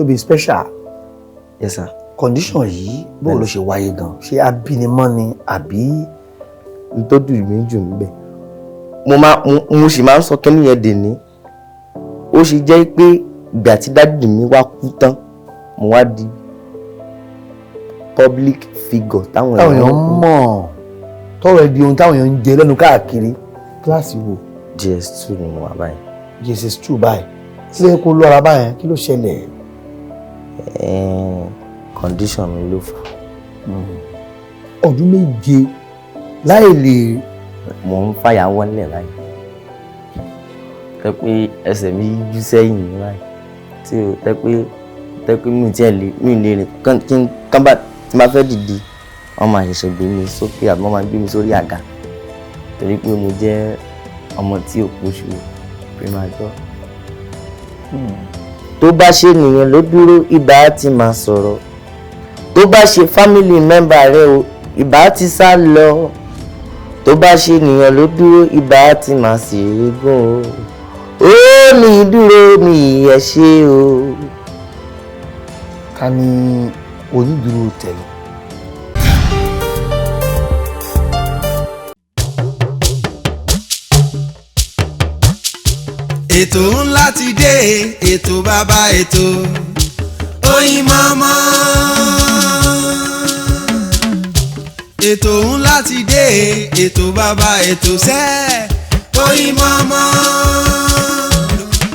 Tóbi special. Yes sir. Condition yìí bó ló ṣe wáyé gan? Ṣé abínimọ́ ni àbí? Nítorí mi jù mí bẹ́ẹ̀. Mo sì máa ń sọ kẹ́ni yẹn dè ní. Ó ṣe jẹ́ pé ìgbà tí dádì mi wá kú tán, mo wá di public figure táwọn èèyàn mọ̀ tọrọ di ohun táwọn èèyàn ń jẹ lẹ́nu káàkiri. Kíláàsì wo? JS2 ni mo wà báyìí. JS2 báyìí. Kí ló kó lọ́ra báyẹn? Kí ló ṣẹlẹ̀? Condition mi ló fà. Ọdún méje láì lè. Mo ń fàyà wọlé láì. Tẹ́ pé ẹsẹ̀ mi yíjú sẹ́yìn ní láì. Tí o tẹ́ pé mi lè rìn kán bá tí máa fẹ́ dìde. Wọ́n máa ṣẹ̀ṣẹ̀ gbé mi sókè àbí wọ́n máa gbé mi sórí àga. Torí pé mo jẹ́ ọmọ tí ò pósù premature. Tó bá ṣe nìyẹn ló dúró ibà ti máa sọ̀rọ̀. Tó bá ṣe family member rẹ o ibà ti sá lọ. Tó bá ṣe nìyẹn ló dúró ibà ti máa sì régún o. Ó ní dúró mi ẹ ṣe o. Ká ní onídùúró tẹ̀lé. Ètò ńlá ti dé, ètò bàbá ètò Oyinmomo. Ètò ńlá ti dé, ètò bàbá ètò sẹ́ Oyinmomo.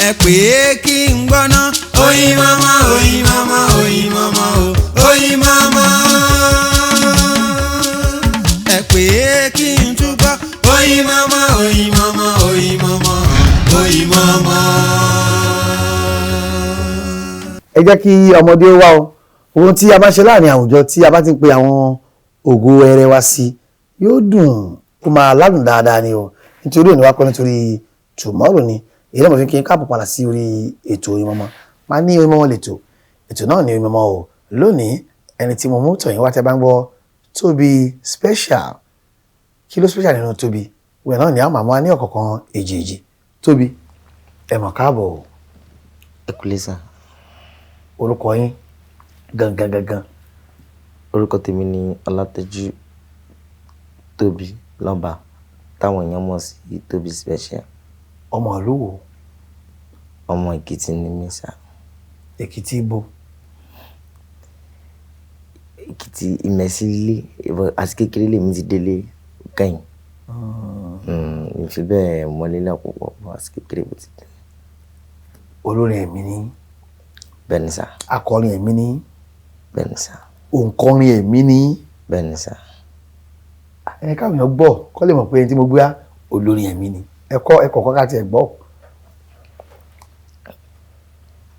Ẹ pè é kí n gbọ́ná Oyinmomo, Oyinmomo, Oyinmomo, Oyinmomo. Ẹ pè é kí n túbọ̀ Oyinmomo, Oyinmomo, Oyinmomo, Oyinmomo. Ẹ jẹ́ kí ọmọdé wá o. Ohun tí a bá ṣe láàrin àwùjọ tí a bá ti ń pe àwọn ògo ẹrẹ wa sí yóò dùn kó máa ládùn dáadáa ni o. Nítorí òní wá kọ́ nítorí tomorrow ni. Èyí náà mo fi kí n káàbọ̀ padà sí orí ètò Oyinmomo. Máa ní Oyinmomo lètò. Ètò náà ní Oyinmomo o. Lónìí ẹni tí mo mú tọ̀yìn wá tẹ́ bá ń gbọ́ Tóbi special. Kí ló special nínú Tóbi? Wẹ̀ náà ni a máa mú wa ní ọ̀kọ̀ọ̀kan èjèèjì. Tóbi ẹ mọ̀ káàbọ̀ o. Ẹ kúlé sà. Orúkọ yín gangan. Orúkọ tèmi ni Ọlátẹ́jú Tóbi Lọ́ba táwọn èèyàn mọ̀ sí Tóbi special. Ọmọ ìlú wo? Ọmọ Èkìtì ni mí sà. Èkìtì ibo? Èkìtì Ìmẹ̀sílé àti kékeré lèmi ti délé kẹ́yìn. Ìfi bẹ́ẹ̀ mọ́lélẹ̀ púpọ̀ àti kékeré bó ti dé. Olórin ẹ̀mí ni? Bẹ́ẹ̀ni sà. Akọrin ẹ̀mí ni? Bẹ́ẹ̀ni sà. Òǹkọrin ẹ̀mí ni? Bẹ́ẹ̀ni sà. Ẹ káwọn èèyàn gbọ́ kọ́ lè mọ̀ pé ẹni tí mo gbé wá olórin ẹ̀mí ni. Ẹ̀kọ́ ká tiẹ̀ gbọ́.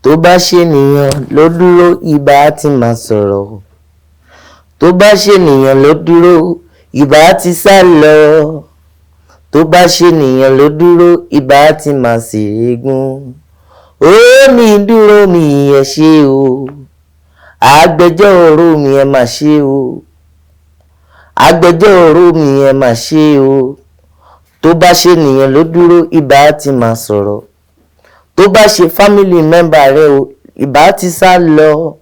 Tó bá ṣe nìyẹn ló dúró ibà ti máa sọ̀rọ̀. Tó bá ṣe nìyẹn ló dúró ibà ti sá lọ. Tó bá ṣe nìyẹn ló dúró ibà ti máa sì régún. Ó ní dúró mi ẹ ṣe o. Agbẹjọ́rò mi ẹ má ṣe o. Agbẹjọ́rò mi ẹ má ṣe o. Tó bá ṣe nìyẹn ló dúró ibà ti máa sọ̀rọ̀. Tó bá ṣe family member rẹ o ibà ti sá lọ.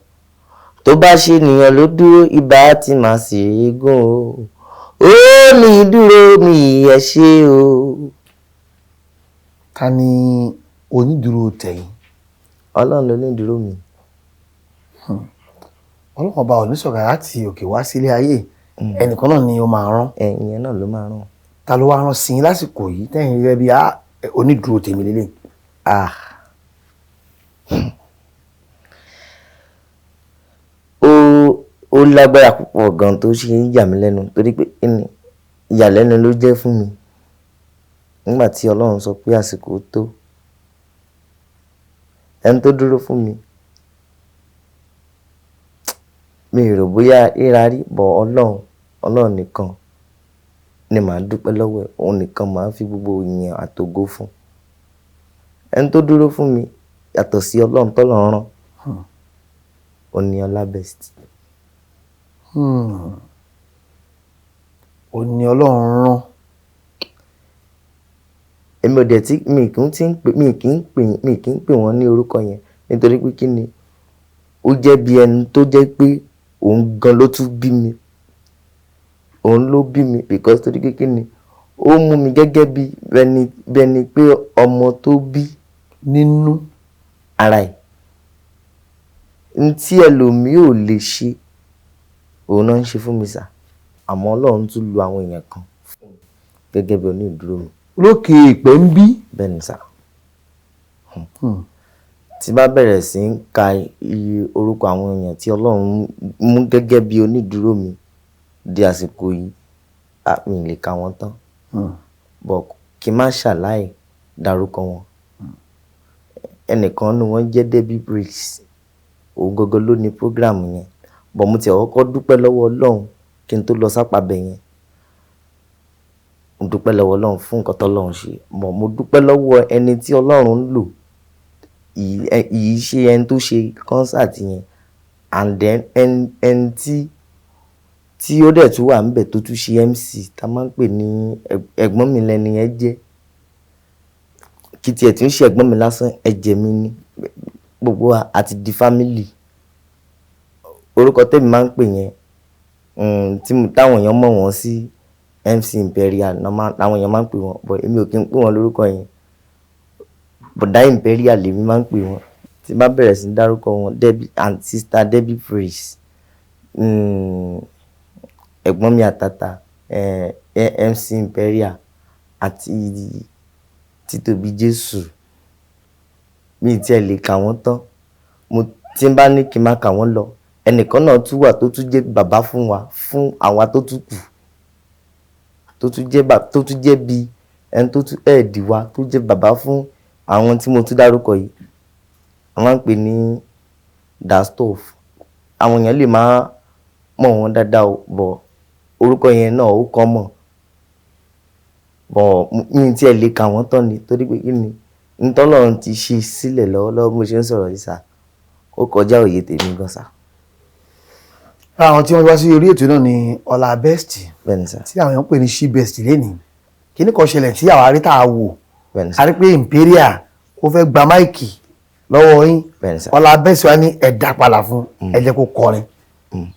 Tó bá ṣe nìyẹn ló dúró ibà ti máa sì régún o. Ó ní dúró mi ẹ ṣe o. Ká ní onídùúró tẹ̀yìn. Ọlọ́run ló ní dúró mi. Ọlọ́run ọba ò ní sọ̀rọ̀ láti òkè wá sílé ayé. Ẹnìkan náà ni ó máa rán. Ẹ̀yin náà ló máa rán. Ta ló wá rán sí yín lásìkò yìí tẹ́yìn rẹ bí onídùúró tèmi lélẹ̀? Ó lágbára púpọ̀ gan tó ṣe ń yà mí lẹ́nu torí pé ìyàlẹ́nu ló jẹ́ fún mi nígbà tí Ọlọ́run sọ pé àsìkò tó. Ẹni tó dúró fún mi mi rò bóyá ríra rí bọ̀ Ọlọ́run nìkan ni màá dúpẹ́ lọ́wọ́ ẹ̀. Òun nìkan màá fi gbogbo ìyìn àtògo fún. Ẹni tó dúró fún mi yàtọ̀ sí Ọlọ́run tọ́lọ́run rán. Ó ní ọlá best. Ó ní Ọlọ́run rán. Èmi ò dẹ̀ tí mi kì í pè wọ́n ní orúkọ yẹn nítorí pé kí ni ó jẹ́ bí ẹni tó jẹ́ pé òun gan ló tún bí mi, òun ló bí mi because torí kékeré ni ó mú mi gẹ́gẹ́ bí bẹni pé ọmọ tó bí nínú ara ẹ̀. N tí ẹlòmíì ò lè ṣe òun náà ń ṣe fún mi sà, àmọ́ Ọlọ́run tún lu àwọn èèyàn kan fún mi gẹ́gẹ́ bí onídùúró mi. lókè ìpẹ́ ń bí. Bẹ́ẹ̀ ni sà. Tí bá bẹ̀rẹ̀ sí ń ka iye orúkọ àwọn èèyàn tí Ọlọ́run mú gẹ́gẹ́ bí onídùúró mi di àsìkò yìí, mi lè ka wọ́n tán. But kí n má ṣàláì dárúkọ wọn. Ẹnìkan nínú wọn jẹ́ Debbie Briggs, òun gangan ló ní program yẹn. But mo ti kọ́kọ́ dúpẹ́ lọ́wọ́ Ọlọ́run kí n tó lọ sápàbẹ̀ yẹn. Mo dúpẹ́ lọ́wọ́ Ọlọ́run fún nǹkan tó Ọlọ́run ṣe. Mo dúpẹ́ lọ́wọ́ ẹni tí Ọlọ́run ń lò, yìí ṣe ẹni tó ṣe concert yẹn, and then ẹni tí ó dẹ̀ tún wà níbẹ̀ tó tún ṣe MC tá máa ń pè ní ẹ̀gbọ́n mi lẹ́ni yẹn jẹ́. Kí tiẹ̀ tí ń ṣe ẹ̀gbọ́n mi lásán, ẹ̀jẹ̀ mi ni, gbogbo wa àti di family. Orúkọ tèmi máa ń pè yẹn, táwọn èèyàn mọ̀ wọ́n sí MC Imperial làwọn èèyàn máa ń pè wọ́n, but èmi ò kí ń pè wọ́n lórúkọ yẹn. Bọ̀dá Imperial lèmi máa ń pè wọ́n. Tí bá bẹ̀rẹ̀ sí dárúkọ wọn, Debbie and sister Debbie Praise, ẹ̀gbọ́n mi àtàtà, MC Imperial àti Títóbi Jésù, mi tí ẹ lè kà wọ́n tán. Tí n bá ní kí n máa kà wọ́n lọ, ẹnìkan náà tún wà tó tún jẹ́ bàbá fún wa, fún àwa tó tún kù, tó tún jẹ́ bí ẹni tó tún ẹ̀ẹ́dì wa, tó jẹ́ bàbá fún àwọn tí mo tún dárúkọ yìí. A máa ń pè ní Dastov. Àwọn èèyàn lè máa mọ̀ wọ́n dáadáa o, but orúkọ yẹn náà ó kọ́ mọ̀. But mi tí ẹ lè kà wọ́n tán ni, torí pé kí ni n'Ọlọ́run ti ṣe sílẹ̀ lọ́wọ́lọ́wọ́ mo ṣe ń sọ̀rọ̀ yìí sà, ó kọjá òye tèmi gan sà. Àwọn tí wọ́n wá sí orí ètò náà ni Ọlá Best. Bẹ́ẹ̀ ni sà. Tí àwọn èèyàn pè ní She Best lénìí. Kíní kan ṣẹlẹ̀ tí àwa rí tá a wò. Bẹ́ẹ̀ ni sà. A rí pé Imperial ó fẹ́ gba máìkì lọ́wọ́ yín. Bẹ́ẹ̀ ni sà. Ọlá Best wá ní ẹ̀dá padà fún ẹ jẹ́ kó kọrin.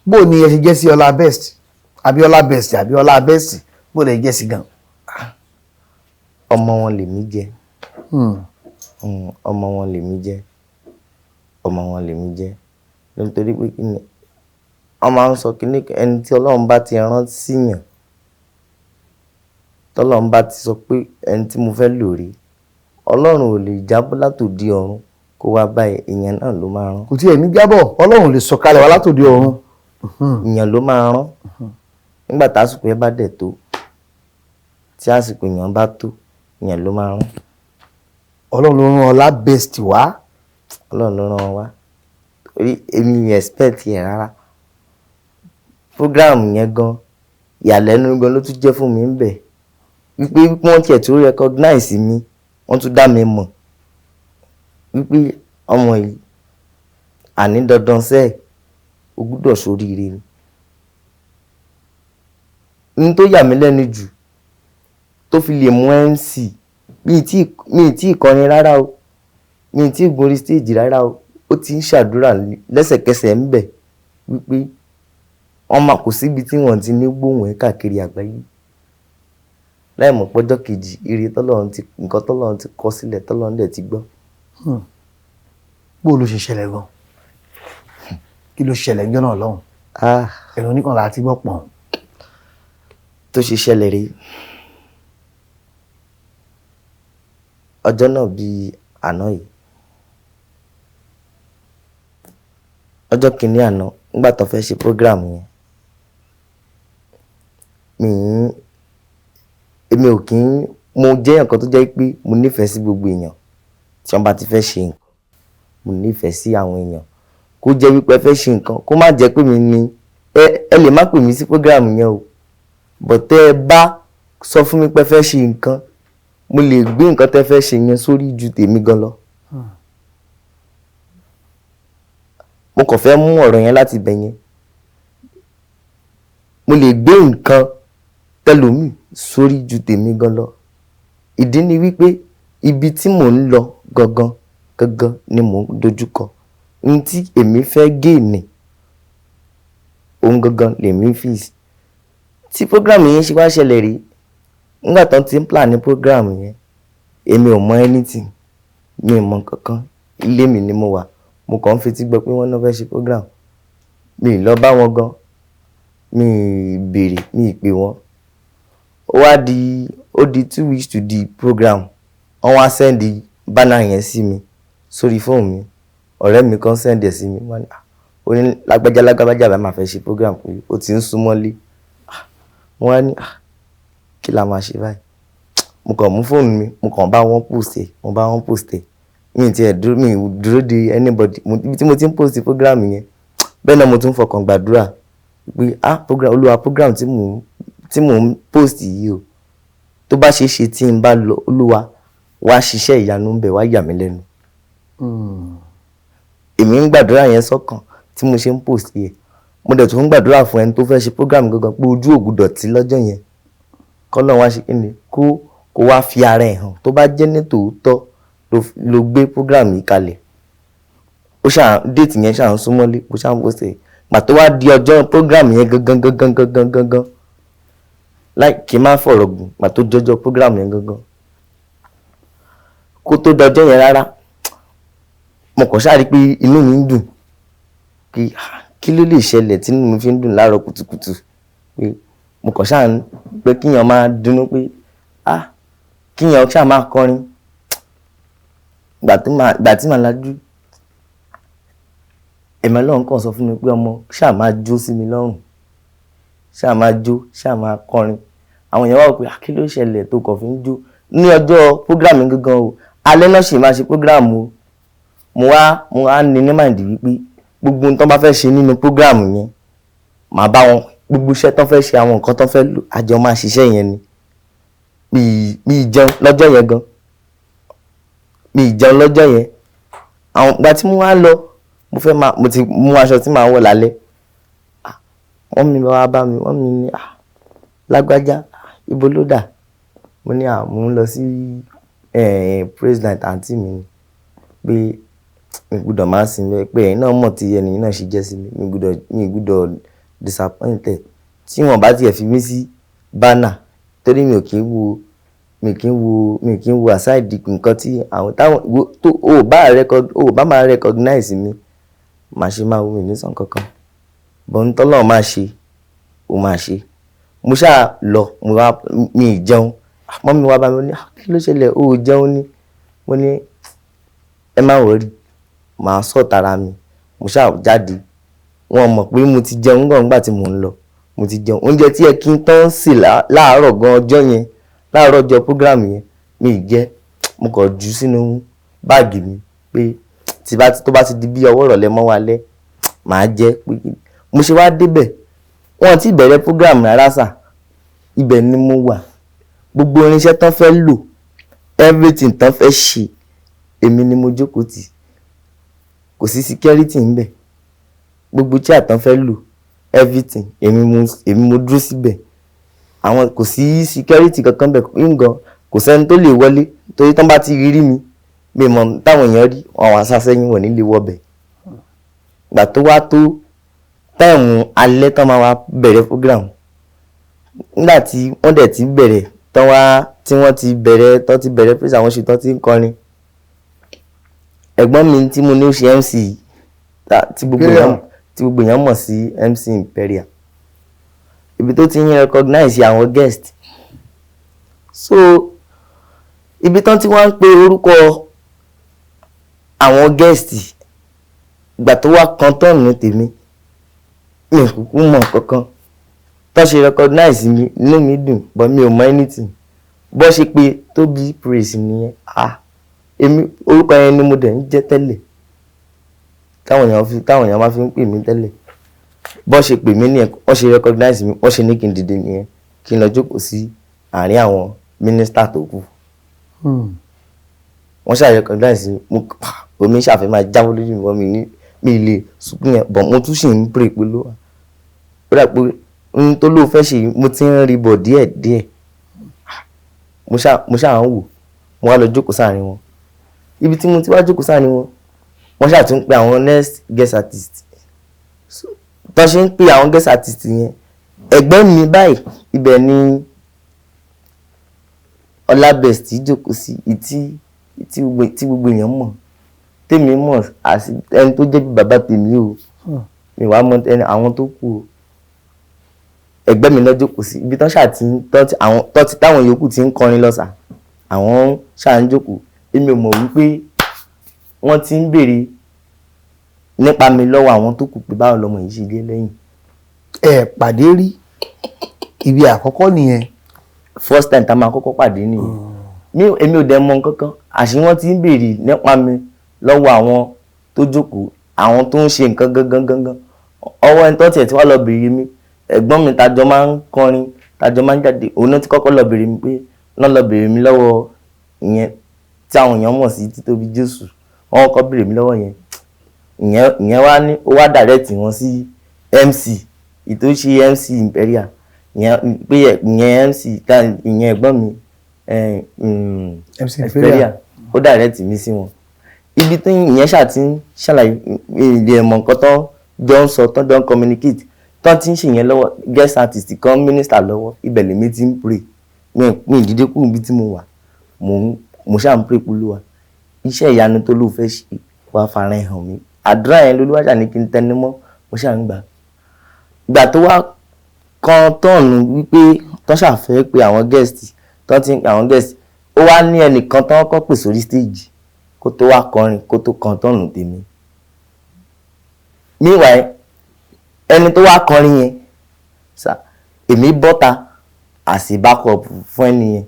Bó ni ẹ ṣe jẹ́ sí Ọlá Best? Àbí Ọlá Best àbí Ọlá Best? Bó lè jẹ́ sí gan? Ọmọ wọn lèmi jẹ́. Ọmọ wọn lèmi jẹ́. Ọmọ wọn lèmi jẹ́. Nítorí pé kí ni wọ́n máa ń sọ kíní, ẹni tí Ọlọ́run bá ti rán síyàn, tọ́lọ́run bá ti sọ pé ẹni tí mo fẹ́ lò rí, Ọlọ́run ò lè jábọ́ látòdì ọ̀run kó wá báyìí, ìyẹn náà ló máa rán. Kò tiẹ̀ ní jábọ̀, Ọlọ́run lè sọ̀kalẹ̀ wá látòdì ọ̀run. Ìyẹn ló máa rán. Nígbà tásìkò yẹn bá dẹ̀ tó, tí àsìkò yẹn bá tó, ìyẹn ló máa rán. Ọlọ́run ló rán Ọlá Best wá. Ọlọ́run ló rán wọn wá. Torí èmi expect yẹn rárá. Program yẹn gan, ìyàlẹ́nu gan ló tún jẹ́ fún mi ń bẹ̀. Wípé wọ́n tiẹ̀ tó recognize mi, wọ́n tún dá mi mọ̀. Wípé ọmọ yìí, àní dandan sẹ́ẹ̀, o gbúdọ̀ ṣoríire ni. Ní tó yà mí lẹ́nu jù, tó fi lè mú MC, mi tí ìkọrin rárá o, mi tí ìgorí stage rárá o, ó ti ń ṣàdúrà lẹ́sẹ̀kẹsẹ̀ ń bẹ̀ wípé wọ́n máa kò síbi tí wọ́n ti ní gbóhùn ẹ̀ káàkiri àgbáyé. Láì mọ̀ pọ́jọ́ kejì, nǹkan tọ́lọ́run ti kọ sílẹ̀, tọ́lọ́run dẹ̀ ti gbọ́. Bó ló ṣe ṣẹlẹ̀ gan? Kí ló ṣẹlẹ̀ ń jọ́nà lọ́hùn? Ẹ̀rọ oníkan láti gbọ́ pọ̀n. Tó ṣe ṣẹlẹ̀ rí. Ọjọ́ náà bíi àná yìí. Ọjọ́ kìíní àná, nígbà tó fẹ́ ṣe program yẹn, èmi ò kí ń, mo jẹ́ nǹkan tó jẹ́ pé mo nífẹ̀ẹ́ sí gbogbo èèyàn tí wọ́n bá ti fẹ́ ṣe nǹkan. Mo nífẹ̀ẹ́ sí àwọn èèyàn. Kó jẹ́ wípé ẹ fẹ́ ṣe nǹkan, kó má jẹ́ pé mi ni ẹ lè má pè mí sí program yẹn o. But tẹ́ ẹ bá sọ fún mi pé ẹ fẹ́ ṣe nǹkan, mo lè gbé nǹkan tẹ́ fẹ́ ṣe yẹn sórí ju tèmi gan lọ. Mo kàn fẹ́ mú ọ̀rọ̀ yẹn láti bẹ̀ yẹn. Mo lè gbé nǹkan tẹlòmíì sórí ju tèmi gan lọ. Ìdí ni wípé ibi tí mò ń lọ gangan ni mò ń dojúkọ. ní tí èmi fẹ́ gain òun gangan lèmi fi tí program yẹn ṣe wá ṣẹlẹ̀ rí nígbà tán ti ń plan ní program yẹn èmi ò mọ anything mi ò mọ kankan ilé mi ni mo wà mo kàn ń fetí gbọ́ pé wọ́n náà fẹ́ ṣe program mi ì lọ bá wọn gan mi ì béèrè mi ì pè wọ́n ó di 2 weeks to the program wọ́n wá send banner yẹn sí mi sórí fóònù mi ọ̀rẹ́ mi kan send ẹ̀ sí mi wọ́n ní ó ní lágbájá bá máa fẹ́ ṣe program pé ó ti ń súnmọ́lé wọ́n á ní kí la máa ṣe báyìí mo kàn mú fóònù mi mo kàn bá wọn post ẹ̀ mi ti ẹ̀ dúró de anybody ibi tí mo ti ń post program yẹn bẹ́ẹ̀ náà mo tún fọkàn gbàdúrà pé olúwa program tí mò ń post yìí o tó bá ṣe é ṣe tí n bá lọ olúwa wá ṣiṣẹ́ ìyanu ń bẹ̀ wá yà mí lẹ́nu. èmi ń gbàdúrà yẹn sọ́kàn tí mo ṣe ń post yẹn mo dẹ̀ tún ń gbàdúrà fún ẹni tó fẹ́ ṣe program gangan pé ojú ò gbọdọ̀ tì lọ́jọ́ yẹn kọ́lọ́run wá ṣe kí ni kó wá fi ara ẹ̀ hàn tó bá jẹ́ ní tòótọ́ ló gbé program yìí kalẹ̀ ó déètì yẹn ṣáà ń súnmọ́lé bó ṣáà ń post ẹ̀ gbà tó wá di ọjọ́ program yẹn gangan láì kí n má fọ̀rọ̀ gùn gbà tó jọjọ́ program yẹn gangan kó tó dọjọ́ yẹn rárá mo kàn ṣáà rí pé inú mi ń dùn pé kí ló lè ṣẹlẹ̀ tí inú mi fi ń dùn láàárọ̀ kùtùkùtù pé mo kàn ṣáà pé kíyàn máa dunnú pé kíyàn ṣáà máa kọrin gbà tí màá lajú ẹ̀mí Ọlọ́run kàn sọ fún mi pé ọmọ ṣáà máa jó sí mi lọ́rùn ṣáà máa jó ṣáà máa kọrin àwọn èèyàn wá wò pé kí ló ṣẹlẹ̀ tó kàn fi ń jó ní ọjọ́ program gangan o alẹ́ náà ṣì máa ṣe program o mo wá ní mind wípé gbogbo nǹkan bá fẹ́ ṣe nínú program yẹn màá bá wọn gbogbo iṣẹ́ tán fẹ́ ṣe àwọn nǹkan tán fẹ́ lò àjọ máa ṣiṣẹ́ yẹn ni mi ìjẹun lọ́jọ́ yẹn gan mi ìjẹun lọ́jọ́ yẹn àwọn ìgbà tí mo wá lọ mo ti mú aṣọ tí màá wọ̀ lálẹ́ wọ́n mi wá bá mi wọ́n mi ní lágbájá ibo ló dà mo ní mo ń lọ sí praise night àǹtí mi ni pé mi gbọ́dọ̀ máa sin bẹ́ẹ̀ pé ẹ̀yin náà mọ̀ tí ẹni náà ṣe jẹ́ sí mi mi gbọ́dọ̀ disappointed tí wọ́n bá tiẹ̀ fi mí sí banner torí mi kì í wo aside nǹkan tí àwọn táwọn tó o bá máa recognize mi màá ṣe máa wo mi nísàn kankan bọ́n ní tọ́lọ́ máa ṣe ó máa ṣe mo ṣáà lọ mi ì jẹun mọ́ mi wá bá mi ní kí ló ṣẹlẹ̀ ó jẹun ní mo ní ẹ má wọrí màá sọ tara mi mo ṣáà jáde wọn mọ̀ pé mo ti jẹun nígbà tí mò ń lọ mo ti jẹun oúnjẹ tí ẹ kí n tán sí láàárọ̀ gan ọjọ́ yẹn láàárọ̀ ọjọ́ program yẹn mi ì jẹ mo kàn jù sínú báàgì mi pé tó bá ti di bí ọwọ́ ìrọ̀lẹ́ mọ́ wálẹ́ màá jẹ pé mo ṣe wá débẹ̀ wọn ti bẹ̀rẹ̀ program rárá sà ibẹ̀ ni mo wà gbogbo irinṣẹ́ tán fẹ́ lò everything tán fẹ́ ṣe èmi ni mo jókòó tì kò sí security ń bẹ̀ gbogbo chair tán fẹ́ lò everything èmi mo dúró síbẹ̀ àwọn kò sí security kankan bẹ̀ nǹkan kò sẹ́ni tó lè wọlé torí tán bá ti rí mi mi mọ̀ táwọn èèyàn rí àwọn asásẹ́yìn wọ̀ nílé wọ́bẹ̀ gbà tó wá tó táìmù alẹ́ tán máa wá bẹ̀rẹ̀ program nígbà tí wọ́n dẹ̀ ti bẹ̀rẹ̀ tí wọ́n ti bẹ̀rẹ̀ praise àwọn ṣe tán ti ń kọrin ẹ̀gbọ́n mi tí mo ní ó ṣe MC tí gbogbo èèyàn mọ̀ sí MC Imperial ibi tó ti ń recognize àwọn guest so ibi tán tí wọ́n ń pe orúkọ àwọn guest ìgbà tó wá kan tọ́ọ̀nù tèmi mi ò kúkú mọ̀ kankan tó ṣe recognize mi inú mi dùn but mi ò mọ̀ anything bó ṣe pé Tóbi praise nìyẹn èmi orúkọ yẹn ni mo dẹ̀ ń jẹ́ tẹ́lẹ̀ táwọn èèyàn máa fi ń pè mí tẹ́lẹ̀ bó ṣe pè mí nìyẹn wọ́n ṣe recognize mi wọ́n ṣe ní kí n dìde nìyẹn kí n lọ jókòó sí àárín àwọn mínísítà tó kù wọ́n ṣe recognize mi omi ṣàfẹ́ máa jáwọ́ lójú mi wọ́n mi lè sunkún yẹn bọ̀ mo tún ṣì ń pray pé ló wà ó dà pé ohun tó lóò fẹ́ ṣe yìí mo ti ń rí bọ̀ díẹ̀díẹ̀ mo ṣáà ń wò mo wá lọ jókòó sáàrin wọn ibi tí mo ti wá jókòó sáàrin wọn wọ́n ṣàtún pé àwọn next guest artist tó ṣe ń pè àwọn guest artist yẹn ẹgbẹ́ mi báyìí ibẹ̀ ni Ọlábẹ̀st jókòó sí tí gbogbo èèyàn mọ̀ tèmi mọ̀ àti ẹni tó jẹ́ bí bàbá tèmi o mi wàá mọ̀ ẹni àwọn tó kù o ẹgbẹ́ mi náà jókòó sí ibi tán táwọn yòókù ti ń kọrin lọ́sà àwọn ṣáà ń jókòó èmi ò mọ̀ wípé wọ́n ti ń béèrè nípa mi lọ́wọ́ àwọn tó kù pé báwo lọmọ yìí ṣe dé lẹ́yìn. ẹ pàdé rí ibi àkọ́kọ́ nìyẹn. first time tá máa kọ́kọ́ pàdé nìyẹn èmi ò dẹ̀ mọ̀ kankan àṣé wọ́n ti ń béèrè nípa mi lọ́wọ́ àwọn tó jókòó àwọn tó ń ṣe nǹkan gangan ọwọ́ ẹni tó tiẹ̀ tí wá lọ béèrè mi ẹ̀gbọ́n mi tájọ máa ń kọrin tájọ máa ń jáde òun náà ti kọ́kọ́ lọ béèrè mi pé náà lọ béèrè mi lọ́wọ́ ìyẹn tí àwọn èèyàn mọ̀ sí Títóbi Jésù wọ́n kọ́kọ́ béèrè mi lọ́wọ́ yẹn ìyẹn wá ní ó wá direct wọn sí MC ìtò ṣe MC Imperial ìyẹn pé ìyẹn MC ìyẹn ẹ̀gbọ́n mi MC Imperial ó direct mi sí wọn ibi tí ìyẹn ṣàti ń ṣàlàyé ilé ẹ̀mọ̀ nǹkan tó jọ ń sọ tó jọ ń communicate tó ti ń ṣe yẹn lọ́wọ́ guest artist kan minister lọ́wọ́ ibẹ̀ lèmi ti ń pray mi ìdílé kúrò níbi tí mo wà mo ṣáà ń pray pẹ̀lú iṣẹ́ ìyanu tó lóò fẹ́ ṣe wá farahàn hàn mí àdúrà yẹn lolúwa ṣà ní kí n tẹnu mọ́ mo ṣáà ń gbà tó wá kan tọ́ọ̀nù wípé tó ṣàfẹ́ pé àwọn guest tó ti ń pè àwọn guest ó wá ní ẹnìkan tó kọ́ pè sórí stage kó tó wá kọrin kó tó kan tọ́ọ̀nù tèmi meanwhile ẹni tó wá kọrin yẹn èmi bọ́ta àsì backup fún ẹni yẹn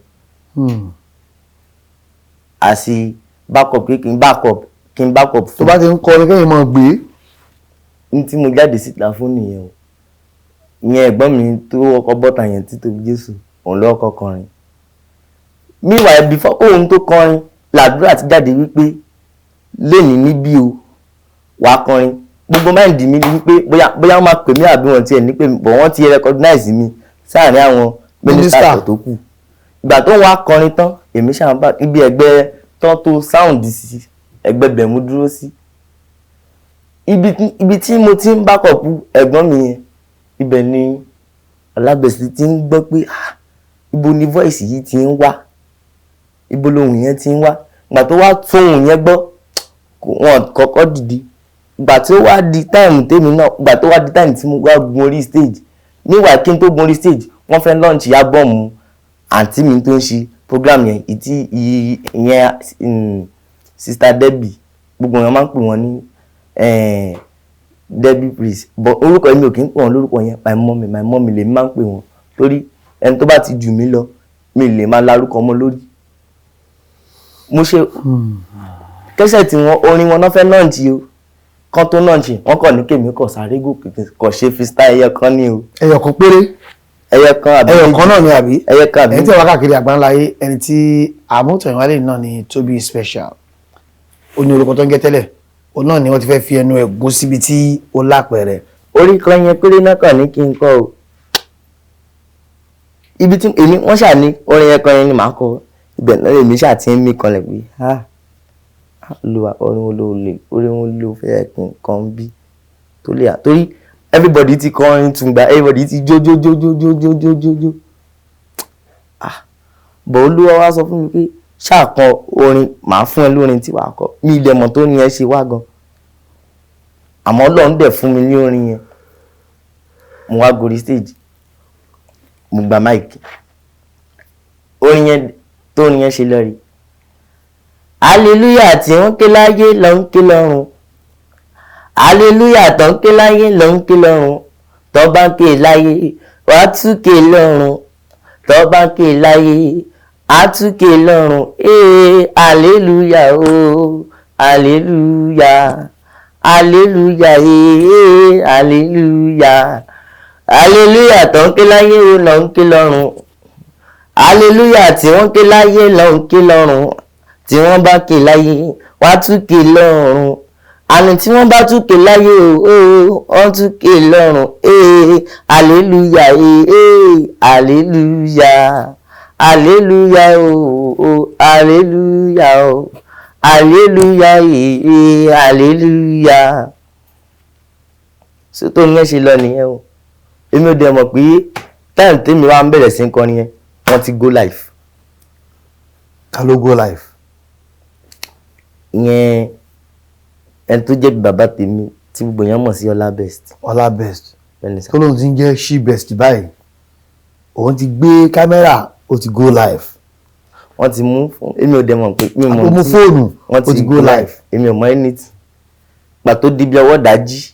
àsì backup kí n backup fún. tó bá ti ń kọrin kẹ́yìn máa gbé. ní tí mo jáde síta fún nìyẹn o ìyẹn ẹ̀gbọ́n mi tó ọkọ̀ bọ́ta yẹn Títóbi Jésù òun ló kọ́ kọrin meanwhile before òun tó kọrin làdúrà ti jáde wípé lẹ́nìí níbí o wàá kọrin gbogbo máìndì mi ni wípé bóyá wọ́n máa pè mí àbí wọ́n tiẹ̀ ní pé bọ̀ wọ́n ti recognize mi sáàrin àwọn mínísítà tó kù ìgbà tó wá kọrin tán èmi ṣàǹbá ibi ẹgbẹ́ tán tó sound sí ẹgbẹ́ bẹ̀mú dúró sí ibi tí mo ti ń bákọ̀pù ẹ̀gbọ́n mi yẹn ibẹ̀ ni Ọlábẹ̀st ti ń gbọ́ pé ibo ni voice yìí ti ń wá ibo lohùn yẹn ti ń wá ìgbà tó wá tóhùn yẹn gbọ́ wọn kọ́kọ́ dìde ìgbà tí ó wá di táìmù tèmi náà ìgbà tó wá di táìmù tí mo wá gun orí stage níwà kí n tó gun orí stage wọ́n fẹ́ launch ábọ́ọ̀mù àǹtí mi tó ń ṣe program yẹn ìyẹn Sister Debbie gbogbo wọn máa ń pè wọ́n ní Debbie Praise but orúkọ mi ò kí ń pè wọ́n lórúkọ yẹn my mommy lèmi máa ń pè wọ́n torí ẹni tó bá ti jù mí lọ mi lè máa larúkọ ọmọ lórí mo ṣe kẹsẹ̀ tí orin wọn náà fẹ́ launch o kan tó launch wọ́n kàn ní kèmí kọ̀ sáré gòkè kọ̀ ṣe freestyle ẹyẹ kan ní o. ẹyọ kan péré. ẹyẹ kan náà ni àbí. ẹyẹ kan àbí. ẹni tí wọ́n káàkiri àgbáńláyé ẹni tí àmútọ̀yìnwálé náà ni Tóbi Special ó ní orúkọ tó ń gẹ́ tẹ́lẹ̀ òun náà ni wọ́n ti fẹ́ fi ẹnu ẹ̀ gún síbi tí ó lápẹ̀rẹ̀. orí kan yẹn péré náà kàn ní kí n kọ o ibi tí èmi wọ́n ṣà ní orin yẹn kan yẹn ni màá kọ ibẹ̀ náà èmi ṣà ti ń mí kanlẹ̀ pé olùwà orin wo ló fẹ́ kí n kan bí tó lè torí everybody ti kọrin tùǹgbà everybody ti jó bọ̀ olúwa wá sọ fún mi pé ṣàkọ orin màá fún ẹ lórin tí wàá kọ mi ilẹ̀ mọ̀ tó ní ẹ ṣe wá gan àmọ́ Ọlọ́run dẹ̀ fún mi ní orin yẹn mo wá gorí stage mo gba mic orin yẹn tó orin yẹn ṣe lọ́rí hallelujah tí wọ́n ké láyé ló ń ké lọ́run hallelujah tó ń ké láyé ló ń ké lọ́run tó bá ń ké láyé wàá tún ké lọ́run tó bá ń ké láyé á tún ké lọ́run hallelujah o hallelujah hallelujah hallelujah hallelujah tó ń ké láyé o ló ń ké lọ́run hallelujah tí wọ́n ké láyé ló ń ké lọ́run tí wọ́n bá ké láyé wá tún ké lọ́run àní tí wọ́n bá tún ké láyé o wọ́n tún ké lọ́run hallelujah hallelujah hallelujah o hallelujah o hallelujah yeye hallelujah. So tó yẹn ṣe lọ nìyẹn o. Èmi ò dẹ̀ mọ̀ pé time tèmi wá ń bẹ̀rẹ̀ sí ń kọrin yẹn wọ́n ti go live. ká ló go live. Ìyẹn ẹni tó jẹ́ bí bàbá tèmi tí gbogbo yẹn mọ̀ sí Ọlá Best. Ọlá Best Bẹ́ẹ̀ni sà. tó lóun ti ń jẹ́ She Best báyìí òun ti gbé kámẹ́rà ó ti go live. Wọ́n ti mú fún èmi ò dẹ̀ mọ̀ pé mi mọ̀ àpò mú fóònù wọ́n ó ti go live. èmi ò mọ̀ anything. Pàtó di bí ọwọ́ dájí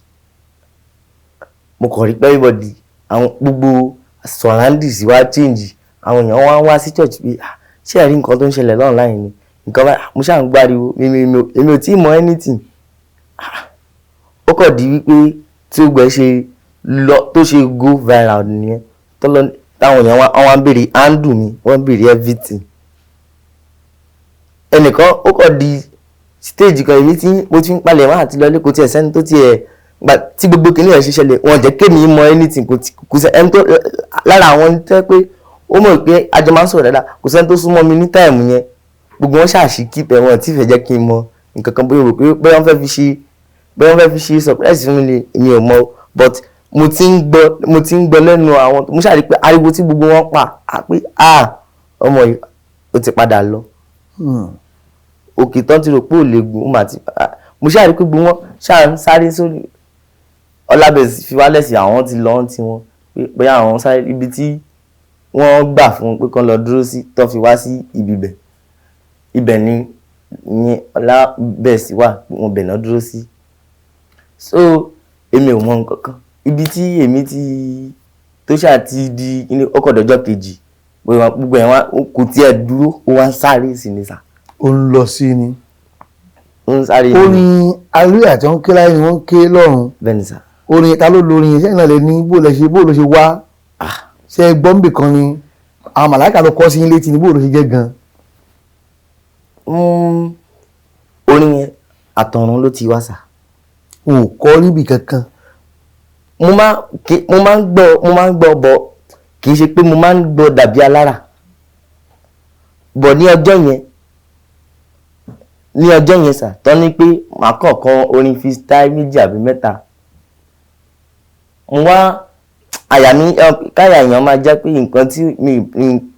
mo kàn rí pé everybody àwọn gbogbo surroundings wá change àwọn èèyàn wá sí church pé ṣé ẹ rí nǹkan tó ń ṣẹlẹ̀ online ni nǹkan bá mo ṣáà ń gbáriwo èmi ò tí ì mọ̀ anything. Ó kàn di wípé tí ó gbẹ ṣe lọ tó ṣe go viral nìyẹn táwọn èèyàn wá ń béèrè handle mi wọ́n ń béèrè everything. Ẹnìkan ó kàn di stage kan èmi tí mo ti ń palẹ̀ wá àti lọlé kò tiẹ̀ sẹ́ni tó tiẹ̀ gbà tí gbogbo kìnìún ṣe ṣẹlẹ̀ wọ́n jẹ́ kémi mọ̀ anything kò sẹ́ ẹni tó lára àwọn tẹ́ pé ó mọ̀ pé ajọ máa ń sọ̀rọ̀ dáadáa kò sẹ́ni tó súnmọ́ mi ní táìmù yẹn gbogbo wọn ṣàṣì keep ẹ̀ wọ́n tí fẹ́ jẹ́ kí n mọ̀ nǹkan kan bóyá rò pé bóyá wọ́n fẹ́ fi ṣe surprise fún mi ni èmi ò mọ̀ but mo ti ń gbọ́ lẹ́nu àwọn mo ṣàrí pé ariwo tí gbogbo wọn pa pé ọmọ yìí ó ti padà lọ. Òkè tán ti rò pé ò lè gùn mo ṣàrí pé gbogbo wọn ṣáà ń sáré sórí Ọlá Best fi wálẹ̀ sí àwọn ti lọ́n tí wọ́n pé àwọn sáré ibi tí wọ́n gbà fún pé kán lọ dúró sí tó fi wá sí ibẹ̀ ni Ọlá Best wà wọn bẹ̀ náà dúró sí. So èmi ò mọ nǹkan kan ibi tí èmi ti tó ṣáà ti di ọkọ̀ dọ́jọ́ kejì gbogbo ẹ̀ wá kò tiẹ̀ dúró ó wá ń sáré sí ni sà. Ó ń lọ sí ni. Ó ń sáré ni. Orin hallelujah àti wọn ké láyé ni wọ́n ké lọ́run. Bẹ́ẹ̀ni sà. Orin ta ló lórin yẹn sẹ́yìn náà lè ní bó ló ṣe wá. Ṣé gbọ́nbì kan ni àwọn màláìka ló kọ́ sí yín létí ni bó ló ṣe jẹ́ gan. Orin yẹn àtọ̀run ló ti wá sà. O kọ́ níbi kankan. Mo máa ń gbọ́ bọ̀ kì í ṣe pé mo máa ń gbọ́ dàbí alára bọ̀ ní ọjọ́ yẹn sà tán ní pé màá kọ̀ọ̀kan orin freestyle méjì àbí mẹ́ta mo wá àyà mi káyà èèyàn máa já pé nǹkan tí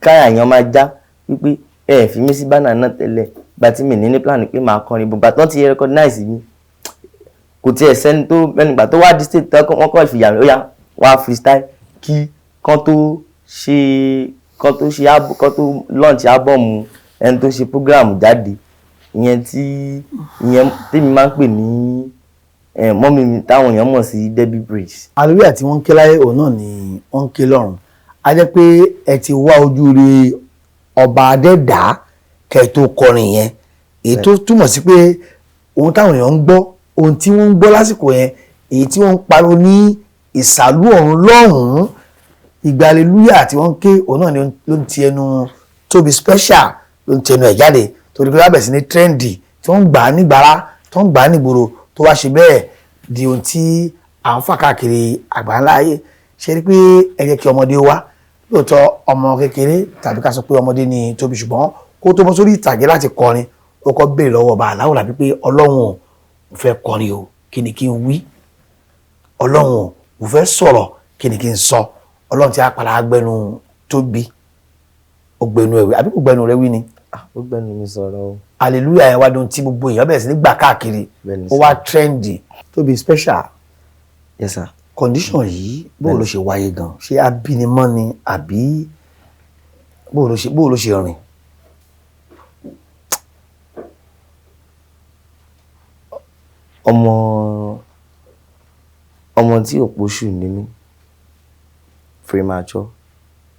káyà èèyàn máa já wípé fi mí sí bánà náà tẹ́lẹ̀ gba tí mi ní plan pé màá kọrin bùbá tán ti recognize mi kò tiẹ̀ sẹ́ni tó ẹnìgbà tó wá di state tán wọ́n kọ́ ìfìyà mi ó yá wá freestyle kí kán tó launch album ẹni tó ṣe program jáde ìyẹn tèmi máa ń pè ní mọ́mí mi táwọn èèyàn mọ̀ sí Debbie Praise. hallelujah tí wọ́n ń ké láyé òun náà ni wọ́n ń ké lọ́run a jẹ́ pé ẹ ti wá ojú rere ọba adẹ́dàá kẹ́ ẹ tó kọrin yẹn èyí tó túmọ̀ sí pé ohun táwọn èèyàn ń gbọ́ ohun tí wọ́n ń gbọ́ lásìkò yẹn èyí tí wọ́n ń pariwo ní ìsàlú ọ̀run lọ́hùn-ún ìgbà hallelujah tí wọ́n ń ké òun náà ni ló ń ti ẹnu Tóbi Special ló ń ti ẹnu ẹ̀ jáde torí pé lábẹ̀ sí ní trendy tí wọ́n ń gbà á nígbàrá tí wọ́n ń gbà á nígboro tó wá ṣe bẹ́ẹ̀ di ohun tí à ń fà káàkiri àgbáńlá ayé ṣe rí pé ẹ jẹ́ kí ọmọdé wá lóòótọ́ ọmọ kékeré tàbí ká sọ pé ọmọdé ni Tóbi ṣùgbọ́n kó tó bọ́ sórí ìtàgé láti kọrin ó kọ́ béèrè lọ́wọ́ ọba aláwọ̀ làbí pé ọlọ́run ò fẹ́ kọrin o kí ni kí n wí ọlọ́run ò fẹ́ sọ̀rọ̀ kí ni kí n sọ ọlọ́run tí a padà gbẹnu Tóbi ó gbẹnu ẹ̀wẹ̀ àbí kò gbẹnu rẹ wí ni. Ó gbẹnu mi sọ̀rọ̀ o. hallelujah yẹn wá dùn tí gbogbo èèyàn bẹ̀rẹ̀ sí ní gbà káàkiri ó wá trendy Tóbi Special. Yes sir. condition yìí bó ló ṣe wáyé gan ṣé abínimọ́ ni àbí bó ló ṣe rìn. ọmọ tí ò póṣù ní mí premature.